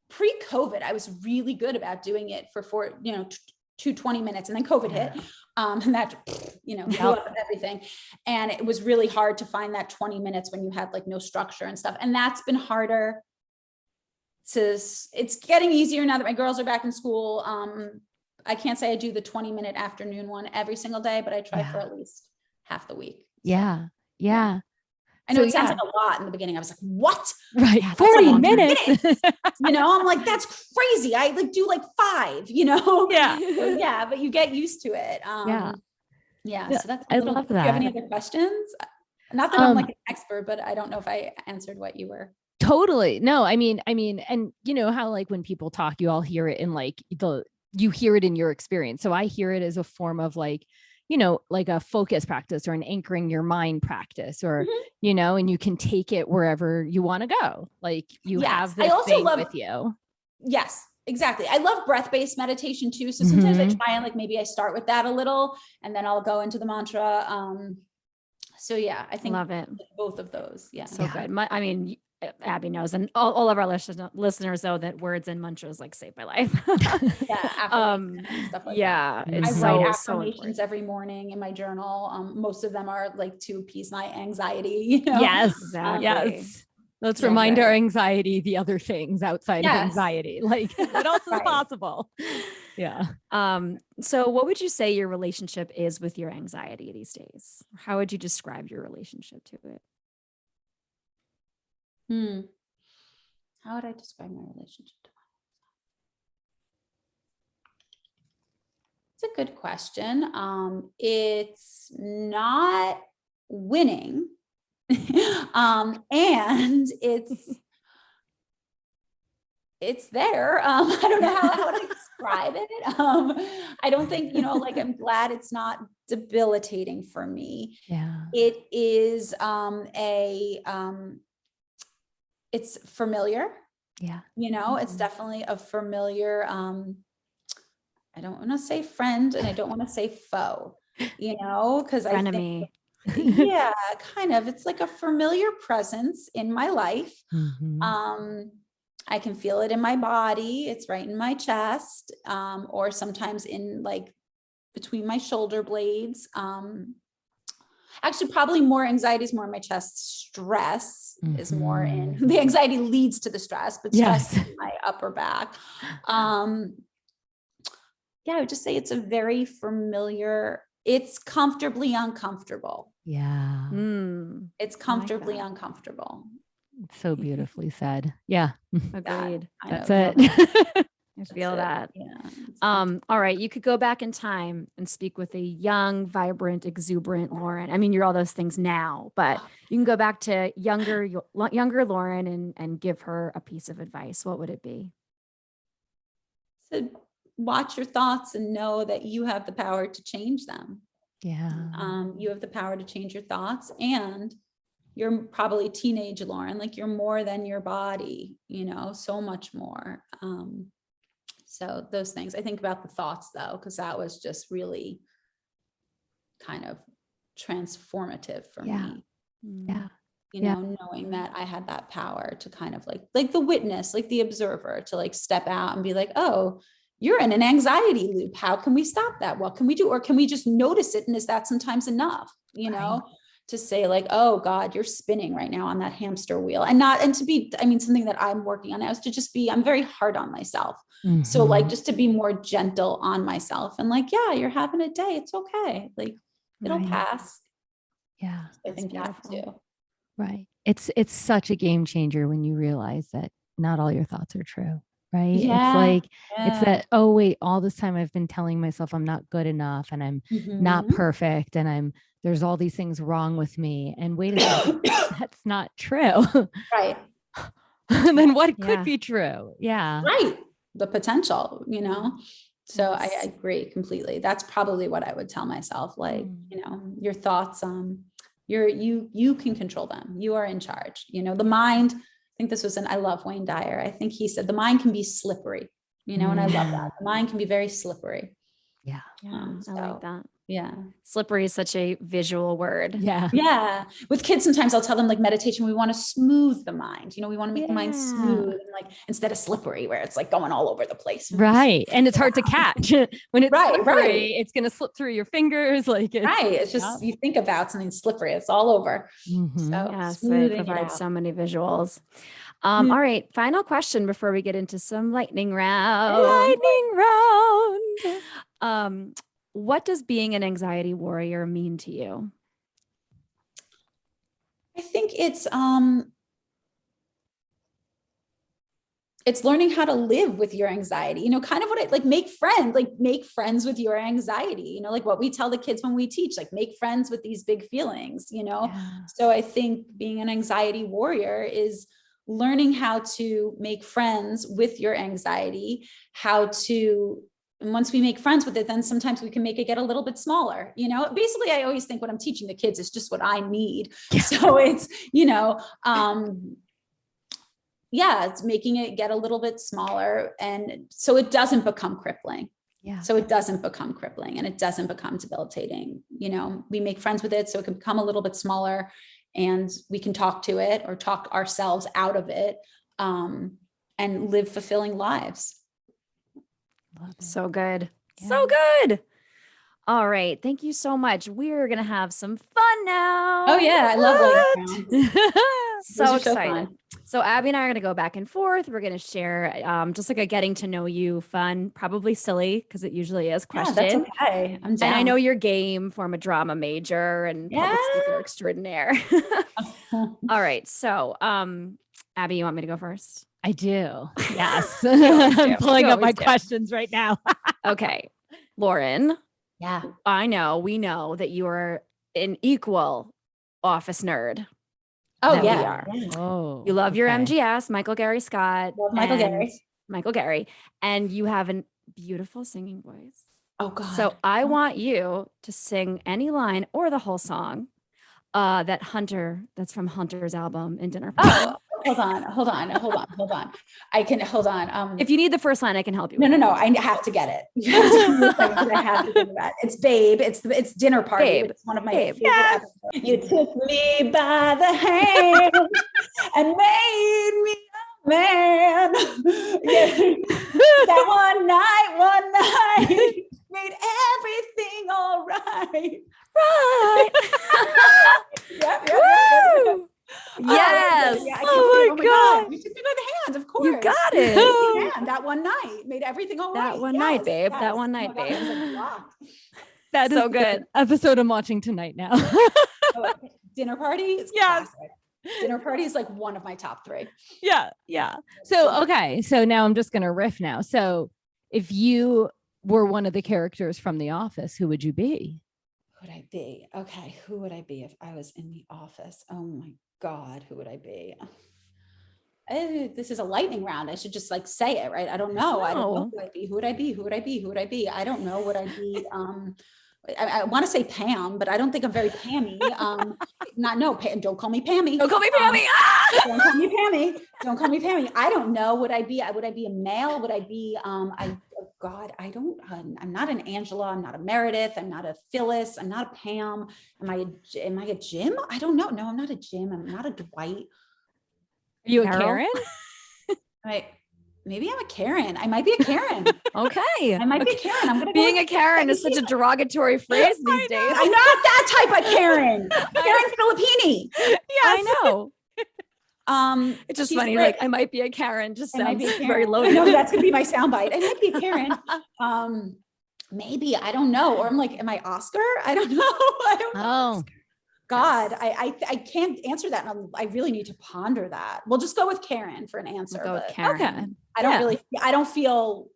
Pre-COVID, I was really good about doing it for 20 minutes, and then COVID hit, and that, you know, blew up everything. And it was really hard to find that 20 minutes when you had like no structure and stuff. And that's been harder it's getting easier now that my girls are back in school. I can't say I do the 20-minute afternoon one every single day, but I try for at least half the week.
Yeah.
I know it sounds like a lot in the beginning. I was like, what?
Right.
Yeah,
40 minutes.
You know, I'm like, that's crazy. I like do like 5, you know?
Yeah.
Yeah. But you get used to it. So that's,
I love that.
Do you have any other questions? Not that I'm like an expert, but I don't know if I answered what you were.
Totally. No, I mean, and you know how like when people talk, you all hear it in like you hear it in your experience. So I hear it as a form of like, you know, like a focus practice or an anchoring your mind practice, or, you know, and you can take it wherever you want to go. Like you have this thing with you.
Yes, exactly. I love breath-based meditation too. So sometimes I try and like, maybe I start with that a little, and then I'll go into the mantra. So yeah, I think
love it.
Both of those. Yeah.
So good. I mean, Abby knows, and all of our listeners know that words and mantras like save my life.
Stuff like that.
It's
I write affirmations every morning in my journal. Most of them are like to appease my anxiety. You know?
Yes, exactly. Yes. Let's remind our anxiety the other things outside of anxiety. Like what else is possible? Yeah.
So what would you say your relationship is with your anxiety these days? How would you describe your relationship to it?
How would I describe my relationship to my It's a good question. It's not winning. And it's there. I don't know how to describe it. I don't think, you know, like, I'm glad it's not debilitating for me.
Yeah.
It is it's familiar.
Yeah.
You know, it's definitely a familiar, I don't want to say friend and I don't want to say foe, you know, because I think, yeah, kind of, it's like a familiar presence in my life. I can feel it in my body. It's right in my chest, or sometimes in like between my shoulder blades. Actually, probably more anxiety is more in my chest. Stress is more in the anxiety leads to the stress, but stress is in my upper back. Yeah, I would just say it's a very familiar, it's comfortably uncomfortable.
Yeah.
It's comfortably uncomfortable.
So beautifully said. Yeah.
Agreed.
That's it.
I feel that.
Yeah.
All right. You could go back in time and speak with a young, vibrant, exuberant Lauren. I mean, you're all those things now, but you can go back to younger Lauren and give her a piece of advice. What would it be?
to watch your thoughts and know that you have the power to change them.
Yeah.
You have the power to change your thoughts, and you're probably teenage Lauren, like you're more than your body, you know, so much more. So those things, I think about the thoughts though, because that was just really kind of transformative for me.
Yeah.
You know, knowing that I had that power to kind of like the witness, like the observer, to like step out and be like, oh, you're in an anxiety loop. How can we stop that? What can we do? Or can we just notice it? And is that sometimes enough, you know, to say like, oh God, you're spinning right now on that hamster wheel, and to be, I mean, something that I'm working on now is to just be, I'm very hard on myself. So like, just to be more gentle on myself and like, yeah, you're having a day. It's okay. Like it'll pass.
Yeah.
I think that too.
Right. It's such a game changer when you realize that not all your thoughts are true. Right.
Yeah.
It's like, it's that, oh wait, all this time I've been telling myself I'm not good enough and I'm not perfect and there's all these things wrong with me. And wait a second, that's not true.
Right.
And then what could be true? Yeah.
Right. The potential, you know? So I agree completely. That's probably what I would tell myself. Like, you know, your thoughts, you can control them. You are in charge. You know, the mind, I think this was I love Wayne Dyer. I think he said the mind can be slippery, you know, and I love that. The mind can be very slippery.
Yeah. I like that.
Yeah.
Slippery is such a visual word.
Yeah.
Yeah. With kids, sometimes I'll tell them like meditation, we want to smooth the mind. You know, we want to make the mind smooth and like, instead of slippery where it's like going all over the place.
Right. And it's hard to catch when it's slippery.
Right.
It's going to slip through your fingers. Like
it's just, you think about something slippery, it's all over.
So it provides so many visuals. All right. Final question before we get into some lightning round. What does being an anxiety warrior mean to you?
I think it's learning how to live with your anxiety, you know, kind of what it like, make friends with your anxiety, you know, like what we tell the kids when we teach, like make friends with these big feelings, you know? So I think being an anxiety warrior is learning how to make friends with your anxiety, and once we make friends with it, then sometimes we can make it get a little bit smaller. You know, basically, I always think what I'm teaching the kids is just what I need. So it's, you know, it's making it get a little bit smaller. And so it doesn't become crippling. Yeah. So it doesn't become crippling and it doesn't become debilitating. You know, we make friends with it so it can become a little bit smaller and we can talk to it or talk ourselves out of it and live fulfilling lives.
So good. Yeah. So good. All right. Thank you so much. We're going to have some fun now.
Oh yeah. I love it.
So excited. So Abby and I are going to go back and forth. We're going to share just like a getting to know you fun, probably silly because it usually is question.
Yeah, that's okay. I'm down.
And I know your game from a drama major and public speaker extraordinaire. All right. So Abby, you want me to go first?
I do. Yes. I'm pulling up my questions right now.
Okay. Lauren.
Yeah.
We know that you are an equal office nerd.
Oh,
We
yeah.
are. Oh, you love your MGS, Michael Gary Scott.
Love Michael Gary.
And you have a beautiful singing voice.
Oh, God.
So I want you to sing any line or the whole song that's from Hunter's album in Dinner Party.
Oh, hold on. I can hold on.
If you need the first line, I can help you.
No. I have to get it. I have to think about it. It's Babe. It's Dinner Party.
Babe.
It's one of my favorite episodes. You took me by the hand and made me a man. That one night made everything all right.
Right.
Yep.
Yes.
Oh my God. You took me by the hand, of course.
You got it.
Man, that one night made everything all right.
That one night, babe. That one night, babe.
That is
so good.
Episode I'm watching tonight now.
Dinner Party is classic. Dinner Party is like one of my top 3.
Yeah. So, okay. So now I'm just going to riff now. So if you were one of the characters from The Office, who would you be?
Who would I be? Okay. Who would I be if I was in The Office? Oh my God. Who would I be? this is a lightning round. I should just like say it, right? I don't know. I don't know who I'd be. Who would I be? Who would I be? Who would I be? I don't know what I'd be. I want to say Pam, but I don't think I'm very Pammy. Don't call me Pammy.
Don't call me Pammy.
Don't call me Pammy. Don't call me Pammy. I don't know. Would I be a male? Would I be, I'm not an Angela. I'm not a Meredith. I'm not a Phyllis. I'm not a Pam. Am I a Jim? I don't know. No, I'm not a Jim. I'm not a Dwight.
Are you a
Carol?
Karen?
Maybe I'm a Karen. I might be a Karen.
Okay.
I might be a Karen. I'm gonna
Being a Karen is such a derogatory phrase these days.
I'm not that type of Karen. Karen Filippini.
Yes. I know. It's just funny.
Great.
Like I might be a Karen. Just sounds very
I
loaded.
know that's gonna be my soundbite. I might be a Karen. Maybe, I don't know. Or I'm like, am I Oscar? I don't know. I don't know.
Oh,
God, I can't answer that. And I really need to ponder that. We'll just go with Karen for an answer.
We'll go with Karen.
okay.
I don't feel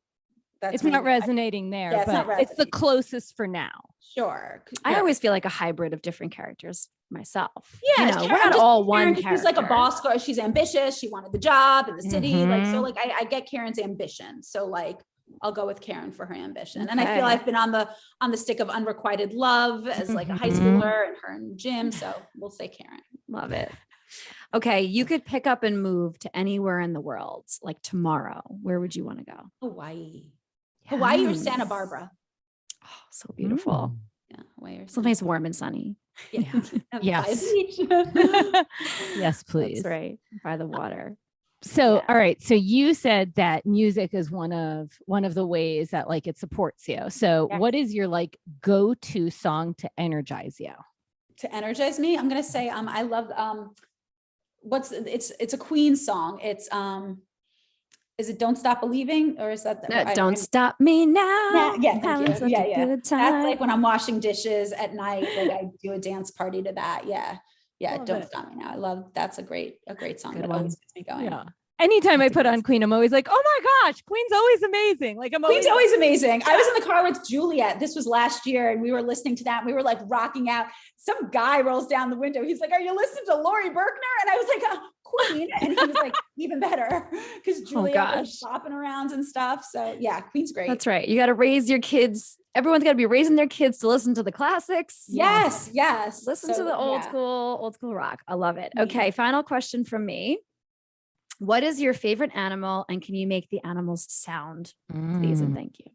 that's
It's not resonating there,
it's not
but it's the
resonating.
closest for now.
Sure.
I always feel like a hybrid of different characters myself.
Yeah,
You know,
Karen,
we're not
just
all
Karen,
one
'cause
character.
she's like a boss girl. She's ambitious. She wanted the job in the city.
Mhm.
I get Karen's ambition. So like, I'll go with Karen for her ambition. And I feel
Okay.
I've been on the stick of unrequited love as like a high
Mhm.
schooler and her and Jim. So we'll say Karen.
Love it. Okay. You could pick up and move to anywhere in the world, like tomorrow. Where would you want to go?
Hawaii or
Yes.
Santa Barbara.
Oh, so beautiful.
Yeah, Hawaii or
Someplace warm and sunny.
Yeah.
Yes.
By the beach.
Yes, please.
That's right. By the water.
So,
Yeah.
all right. So you said that music is one of the ways that like it supports you. So
Yeah.
what is your like go-to song to energize you?
To energize me, I'm gonna say I love it's a Queen song. It's is it Don't Stop Believing, or is that
Don't stop me now.
Yeah, thank
Having
you.
such
Yeah,
a
yeah.
good
That's
time.
like when I'm washing dishes at night, like I do a dance party to that. Yeah.
Love
Don't
it.
Stop Me Now. I love, that's a great song
Good
that
one.
always gets me going.
Yeah. Anytime I
That's a
put
great
on Queen, I'm always like, oh my gosh, Queen's always amazing. Like I'm
Queen's always amazing. I was in the car with Juliet. This was last year, and we were listening to that. And we were like rocking out. Some guy rolls down the window. He's like, "Are you listening to Lori Berkner?" And I was like, "Queen," and he was like, "Even better," because Juliet was
gosh.
bopping around and stuff. So yeah, Queen's great.
That's right. You got to raise your kids. Everyone's got to be raising their kids to listen to the classics.
Yes.
Listen to the old school rock. I love it.
Yeah.
Okay. Final question from me. What is your favorite animal, and can you make the animals sound, please? And thank you.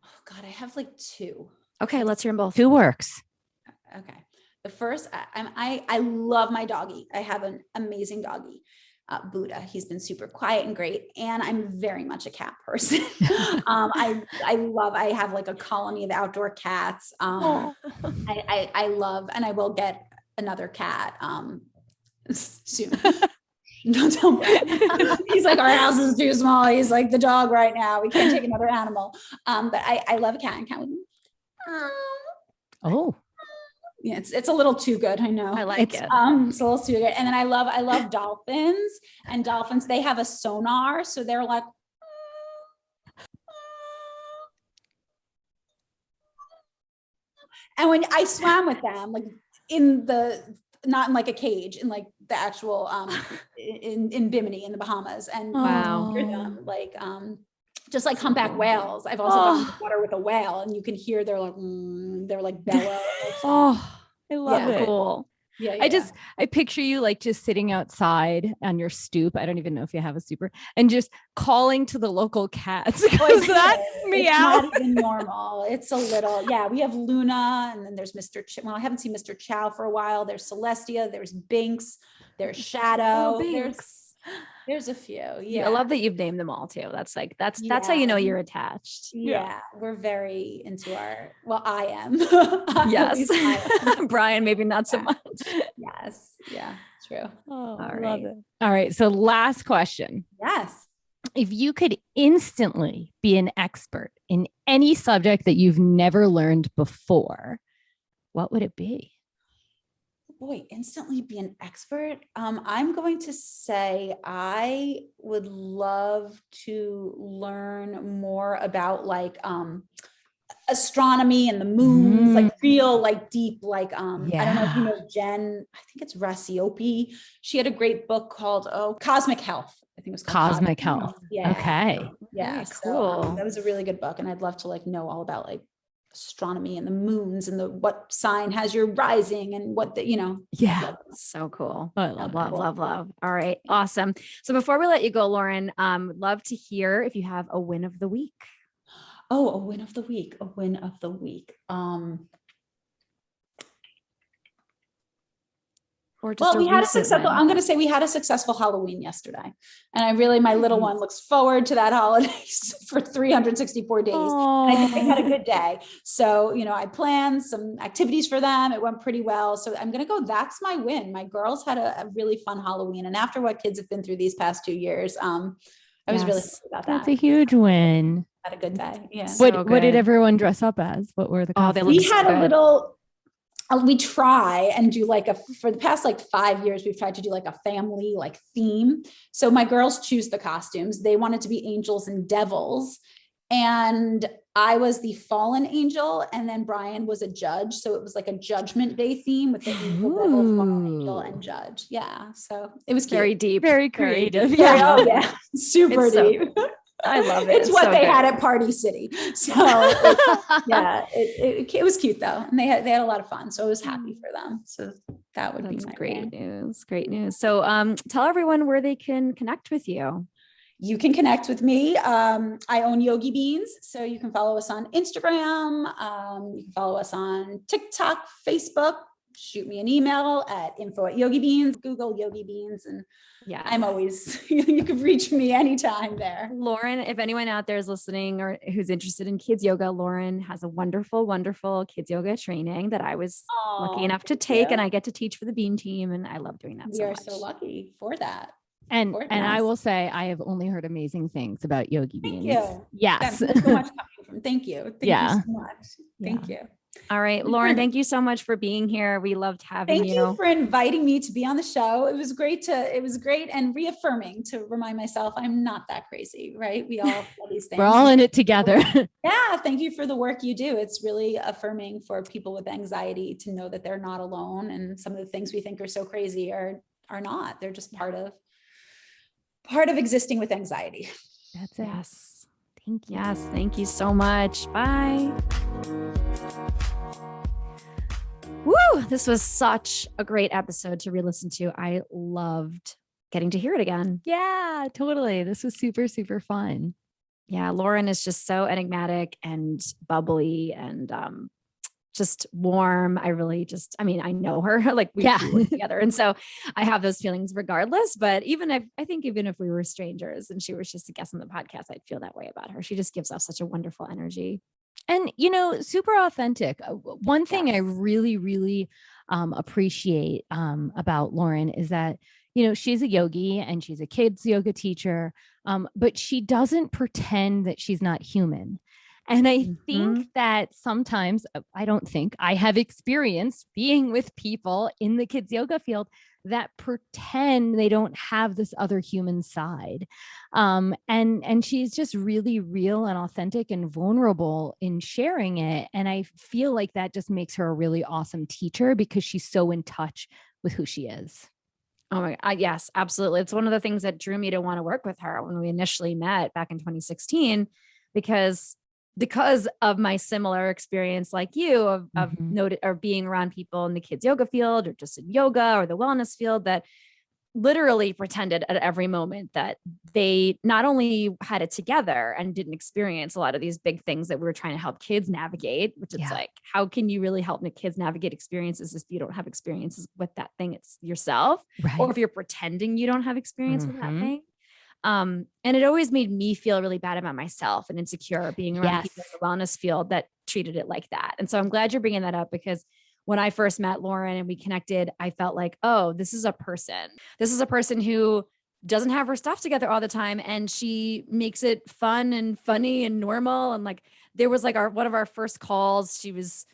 Oh God, I have like two.
Okay. Let's hear them both.
Two works.
Okay. The first, I love my doggy. I have an amazing doggy, Buddha. He's been super quiet and great. And I'm very much a cat person. I have like a colony of outdoor cats. I love, and I will get another cat soon. Don't tell me. He's like, our house is too small. He's like the dog right now. We can't take another animal. But I love a cat and cat with
Oh,
yeah, it's a little too good. I know.
I like
It's
it.
a little too good. And then I love dolphins, and dolphins, they have a sonar. So they're like, and when I swam with them, like not in like a cage, in like the actual, in Bimini in the Bahamas, and
Wow.
hear them like, just like humpback whales. I've also gone in the water with a whale, and you can hear they're like bellow.
oh, I love
Yeah.
it.
Cool.
Yeah,
I picture you like just sitting outside on your stoop. I don't even know if you have a super, and just calling to the local cats. Because that
It's
meow.
not even normal. It's a little, yeah. We have Luna, and then there's Mr. Well, I haven't seen Mr. Chow for a while. There's Celestia, there's Binks, there's Shadow. There's a few. Yeah.
I love that you've named them all too. That's how you know you're attached.
Yeah. We're very into I am.
Yes.
I am.
Brian, maybe not so
Yeah.
much.
Yes. Yeah. True.
Oh, I
All
love
right.
it. All right. So last question.
Yes.
If you could instantly be an expert in any subject that you've never learned before, what would it be?
Boy, instantly be an expert. I'm going to say I would love to learn more about like astronomy and the moons, like real, like deep, like, I don't know if you know Jen, I think it's Rassiope. She had a great book called, Cosmic Health. I think it was called
Cosmic Health.
Yeah.
Okay.
Yeah.
Cool.
So that was a really good book. And I'd love to like know all about like astronomy and the moons and what sign has your rising and what the,
Yeah.
So cool.
I
Love. All right. Awesome. So before we let you go, Lauren, love to hear if you have a win of the week.
Oh, a win of the week.
Or just
well, we had a
recent
successful,
win.
I'm going to say we had a successful Halloween yesterday. And my little one looks forward to that holiday for 364 days. And I think they had a good day. So, I planned some activities for them. It went pretty well. So I'm going to go, that's my win. My girls had a really fun Halloween. And after what kids have been through these past 2 years, I was really happy about that.
That's a huge win.
Had a good day. Yeah.
What did everyone dress up as? What were the costumes?
We had a little, we try and do for the past 5 years, we've tried to do a family theme. So my girls choose the costumes. They wanted to be angels and devils. And I was the fallen angel. And then Brian was a judge. So it was like a judgment day theme with the angel, devil, fallen angel, and judge. Yeah. So it was cute.
Very deep.
Very creative.
Yeah. Super deep.
I love it.
It's what they had at Party City. So it was cute though. And they had a lot of fun. So I was happy for them. So that would be
great news. Great news. So tell everyone where they can connect with you.
You can connect with me. I own Yogi Beans. So you can follow us on Instagram. You can follow us on TikTok, Facebook. Shoot me an email at info@YogiBeans, Google Yogi Beans. And I'm always, you can reach me anytime there.
Lauren, if anyone out there is listening or who's interested in kids yoga, Lauren has a wonderful, wonderful kids yoga training that I was lucky enough to take, and I get to teach for the Bean team. And I love doing that.
We are so lucky for that.
And I will say, I have only heard amazing things about Yogi Beans.
Thank you.
Yes.
So much coming from. Thank you. Thank you so much. Thank you.
All right, Lauren, thank you so much for being here. We loved having you.
Thank you for inviting me to be on the show. It was great and reaffirming to remind myself I'm not that crazy, right? We all have these things.
We're all in it together.
Yeah. Thank you for the work you do. It's really affirming for people with anxiety to know that they're not alone. And some of the things we think are so crazy are not. They're just part of existing with anxiety.
That's it.
Yes. Thank you. Yes. Thank you so much. Bye. Woo! This was such a great episode to re-listen to. I loved getting to hear it again.
Yeah, totally. This was super, super fun.
Yeah. Lauren is just so enigmatic and bubbly and just warm. I know her, we work together. And so I have those feelings regardless, but I think even if we were strangers and she was just a guest on the podcast, I'd feel that way about her. She just gives off such a wonderful energy.
And, super authentic. One thing I really, really appreciate about Lauren is that, she's a yogi and she's a kids yoga teacher, but she doesn't pretend that she's not human. And I think that sometimes, I have experienced being with people in the kids yoga field that pretend they don't have this other human side. And she's just really real and authentic and vulnerable in sharing it. And I feel like that just makes her a really awesome teacher because she's so in touch with who she is.
Oh my God. Yes, absolutely. It's one of the things that drew me to want to work with her when we initially met back in 2016, because of my similar experience like you of noted or being around people in the kids yoga field or just in yoga or the wellness field that literally pretended at every moment that they not only had it together and didn't experience a lot of these big things that we were trying to help kids navigate, which is how can you really help kids navigate experiences if you don't have experiences with that thing it's yourself, or if you're pretending you don't have experience with that thing. And it always made me feel really bad about myself and insecure being around people in the wellness field that treated it like that. And so I'm glad you're bringing that up, because when I first met Lauren and we connected, I felt like, oh, this is a person. This is a person who doesn't have her stuff together all the time. And she makes it fun and funny and normal. And there was one of our first calls, she was,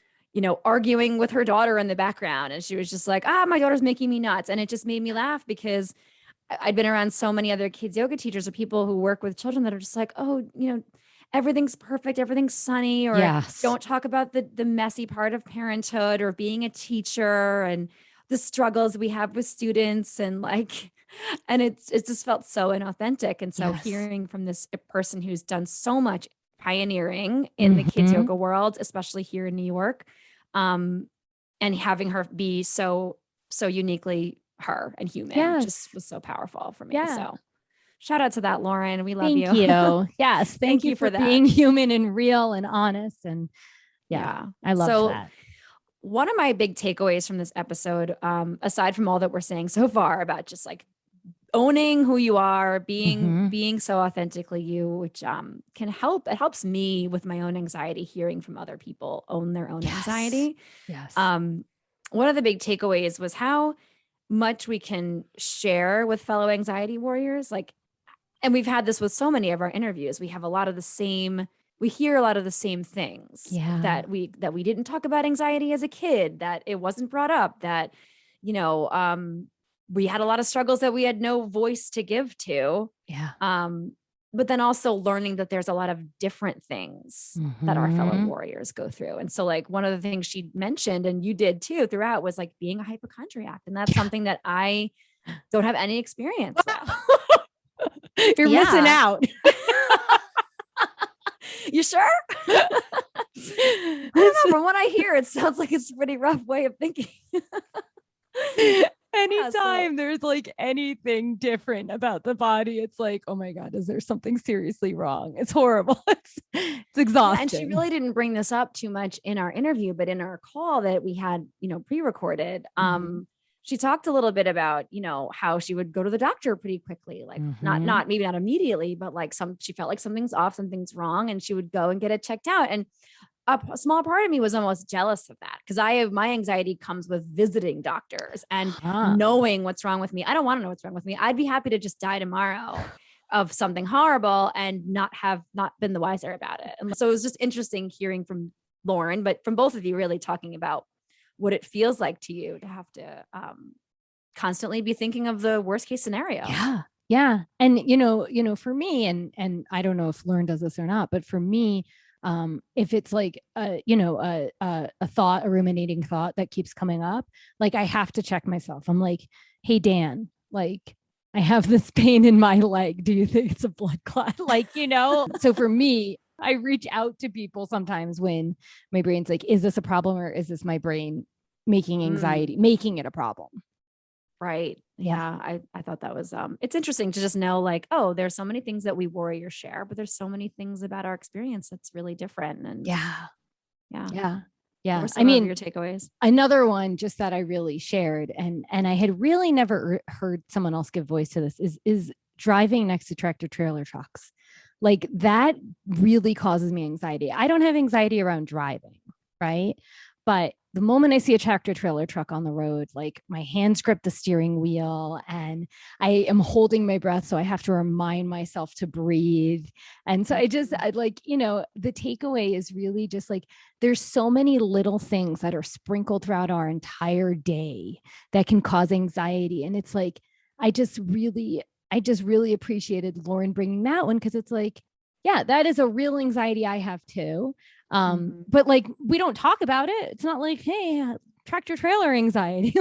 arguing with her daughter in the background. And she was just like, my daughter's making me nuts. And it just made me laugh because I'd been around so many other kids yoga teachers or people who work with children that are just like, oh, everything's perfect, everything's sunny, or
Yes.
don't talk about the messy part of parenthood or being a teacher and the struggles we have with students and like, and it just felt so inauthentic. And so
Yes.
hearing from this person who's done so much pioneering in the kids yoga world, especially here in New York, and having her be so uniquely her and human just was so powerful for me. So shout out to that, Lauren. We love you.
Thank you. Yes. Thank you for
that.
being human and real and honest. And I love that.
One of my big takeaways from this episode, aside from all that we're saying so far about just like owning who you are, being so authentically you, which can help. It helps me with my own anxiety, hearing from other people own their own anxiety.
Yes.
One of the big takeaways was how much we can share with fellow anxiety warriors. Like, and we've had this with so many of our interviews. We have a lot of the same, we hear a lot of the same things that we didn't talk about anxiety as a kid, that it wasn't brought up, that, you know, we had a lot of struggles that we had no voice to give to. But then also learning that there's a lot of different things that our fellow warriors go through. And so like one of the things she mentioned, and you did too throughout, was like being a hypochondriac. And that's something that I don't have any experience with.
You're missing out.
You sure? I don't know. From what I hear, it sounds like it's a pretty rough way of thinking.
Anytime there's like anything different about the body, it's like, oh my God, is there something seriously wrong? It's horrible. It's exhausting.
And she really didn't bring this up too much in our interview, but in our call that we had, you know, pre-recorded, she talked a little bit about, you know, how she would go to the doctor pretty quickly, like not maybe not immediately, but like she felt like something's off, something's wrong, and she would go and get it checked out. And a small part of me was almost jealous of that, because my anxiety comes with visiting doctors and knowing what's wrong with me. I don't want to know what's wrong with me. I'd be happy to just die tomorrow of something horrible and not been the wiser about it. And so it was just interesting hearing from Lauren, but from both of you really talking about what it feels like to you to have to constantly be thinking of the worst case scenario.
Yeah. And, you know, for me, and I don't know if Lauren does this or not, but for me, if it's like, a thought, a ruminating thought that keeps coming up, like I have to check myself. I'm like, hey, Dan, like I have this pain in my leg. Do you think it's a blood clot? Like, you know, so for me, I reach out to people sometimes when my brain's like, is this a problem, or is this my brain making anxiety, making it a problem?
Right. Yeah. I thought that was, it's interesting to just know like, oh, there's so many things that we warriors share, but there's so many things about our experience that's really different. And
yeah.
What were some of your takeaways?
Another one just that I really shared, and I had really never heard someone else give voice to this, is driving next to tractor trailer trucks. Like that really causes me anxiety. I don't have anxiety around driving, right? But the moment I see a tractor trailer truck on the road, like my hands grip the steering wheel and I am holding my breath. So I have to remind myself to breathe. And so I like, you know, the takeaway is really just like, there's so many little things that are sprinkled throughout our entire day that can cause anxiety. And it's like, I just really appreciated Lauren bringing that one, because it's like, yeah, that is a real anxiety I have too. But like, we don't talk about it. It's not like, hey, tractor trailer anxiety.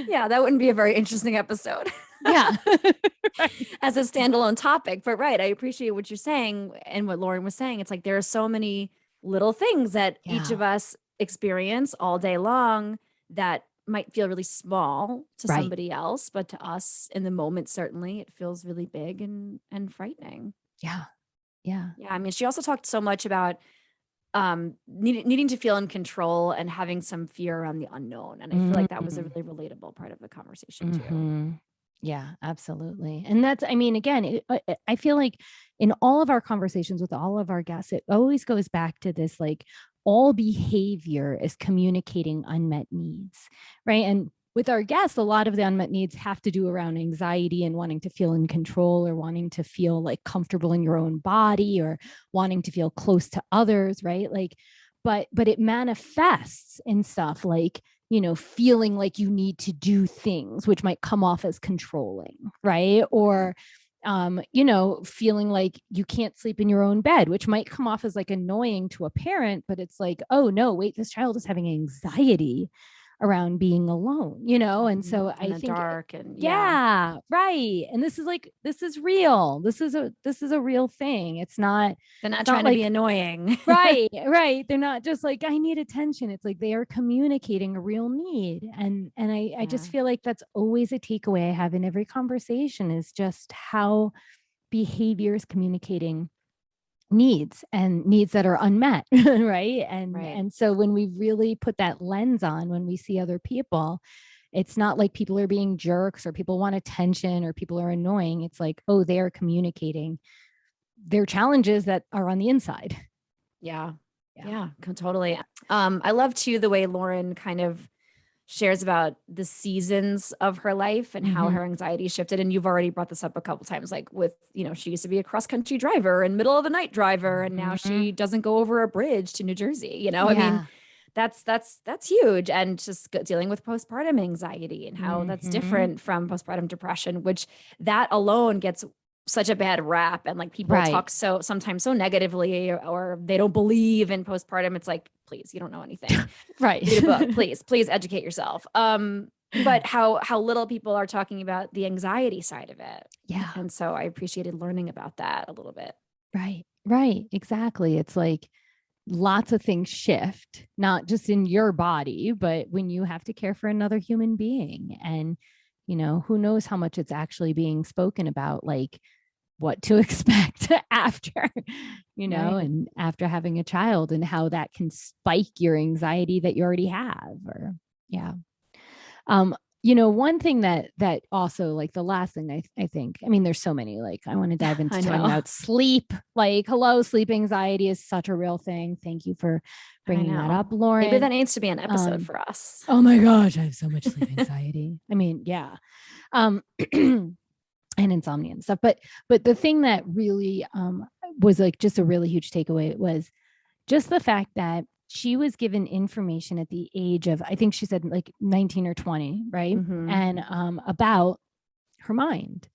Yeah, that wouldn't be a very interesting episode.
Yeah.
Right. As a standalone topic. But right, I appreciate what you're saying and what Lauren was saying. It's like there are so many little things that each of us experience all day long that might feel really small to somebody else, but to us in the moment, certainly it feels really big and frightening.
Yeah.
I mean, she also talked so much about needing to feel in control and having some fear around the unknown. And I feel like that was a really relatable part of the conversation too.
Yeah, absolutely. And that's, I mean, again, I feel like in all of our conversations with all of our guests, it always goes back to this, like, all behavior is communicating unmet needs, right? And with our guests, a lot of the unmet needs have to do around anxiety and wanting to feel in control, or wanting to feel like comfortable in your own body, or wanting to feel close to others, right? Like, but it manifests in stuff like, you know, feeling like you need to do things, which might come off as controlling, right? Or feeling like you can't sleep in your own bed, which might come off as like annoying to a parent, but it's like, oh no, wait, this child is having anxiety around being alone, And so I think
dark and
yeah, right. And this is real. This is a real thing. They're not
trying to be annoying.
Right. They're not just like, I need attention. It's like they are communicating a real need. And I just feel like that's always a takeaway I have in every conversation, is just how behavior is communicating needs, and needs that are unmet. Right. And so when we really put that lens on, when we see other people, it's not like people are being jerks or people want attention or people are annoying. It's like, oh, they are communicating their challenges that are on the inside.
Yeah, totally. I love too the way Lauren kind of shares about the seasons of her life and how her anxiety shifted. And you've already brought this up a couple of times, like with, she used to be a cross country driver and middle of the night driver. And now she doesn't go over a bridge to New Jersey. I mean, that's huge. And just dealing with postpartum anxiety and how that's different from postpartum depression, which that alone gets such a bad rap. And like people talk sometimes so negatively, or they don't believe in postpartum. It's like, please, you don't know anything.
Right.
Read a book, please educate yourself. But how little people are talking about the anxiety side of it.
Yeah.
And so I appreciated learning about that a little bit.
Right. Exactly. It's like lots of things shift, not just in your body, but when you have to care for another human being. And, who knows how much it's actually being spoken about, like what to expect after, and after having a child, and how that can spike your anxiety that you already have. Or, one thing that also, like the last thing I think, I mean, there's so many, like I want to dive into talking about sleep, like, hello, sleep anxiety is such a real thing. Thank you for bringing that up, Lauren.
Maybe that needs to be an episode for us.
Oh my gosh, I have so much sleep anxiety. I mean, yeah. And insomnia and stuff. But the thing that really was like just a really huge takeaway was just the fact that she was given information at the age of, I think she said like 19 or 20, right? And about her mind,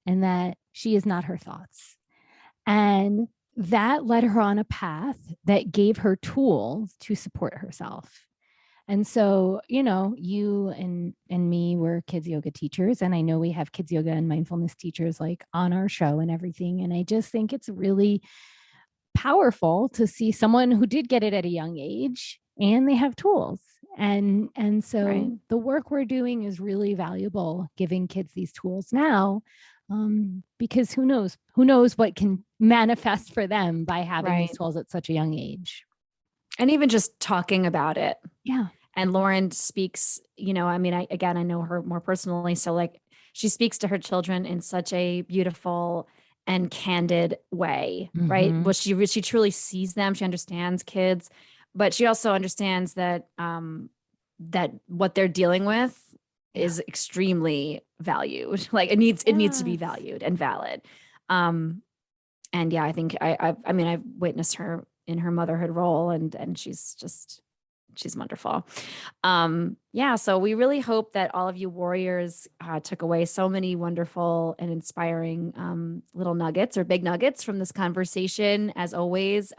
and that she is not her thoughts. And that led her on a path that gave her tools to support herself. And so, you and me were kids yoga teachers, and I know we have kids yoga and mindfulness teachers like on our show and everything. And I just think it's really powerful to see someone who did get it at a young age and they have tools. And so the work we're doing is really valuable, giving kids these tools now, because who knows what can manifest for them by having these tools at such a young age.
And even just talking about it.
Yeah.
And Lauren speaks, I mean, I know her more personally. So like she speaks to her children in such a beautiful and candid way, right? Well, she truly sees them. She understands kids, but she also understands that, that what they're dealing with is extremely valued. Like it needs to be valued and valid. And I think I've witnessed her in her motherhood role, and she's wonderful. So we really hope that all of you warriors took away so many wonderful and inspiring little nuggets or big nuggets from this conversation. As always,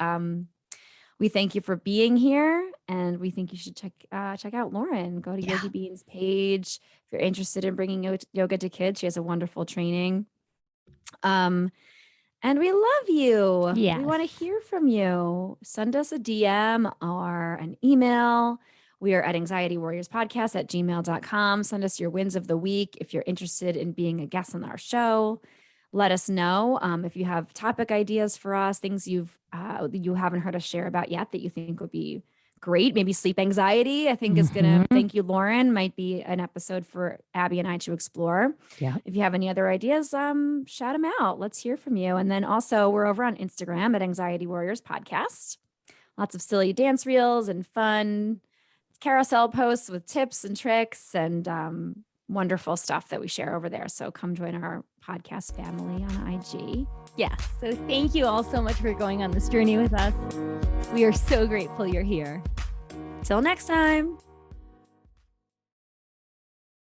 we thank you for being here, and we think you should check out Lauren. Go to Yogi Beans page if you're interested in bringing yoga to kids. She has a wonderful training. And we love you.
Yes.
We want to hear from you. Send us a DM or an email. We are at anxietywarriorspodcast@gmail.com. Send us your wins of the week. If you're interested in being a guest on our show, let us know. If you have topic ideas for us, things you haven't heard us share about yet that you think would be great. Maybe sleep anxiety, I think is going to, thank you, Lauren, might be an episode for Abby and I to explore.
Yeah.
If you have any other ideas, shout them out. Let's hear from you. And then also we're over on Instagram at Anxiety Warriors Podcast. Lots of silly dance reels and fun carousel posts with tips and tricks and wonderful stuff that we share over there. So come join our podcast family on IG.
Yes. So thank you all so much for going on this journey with us. We are so grateful you're here.
Till next time.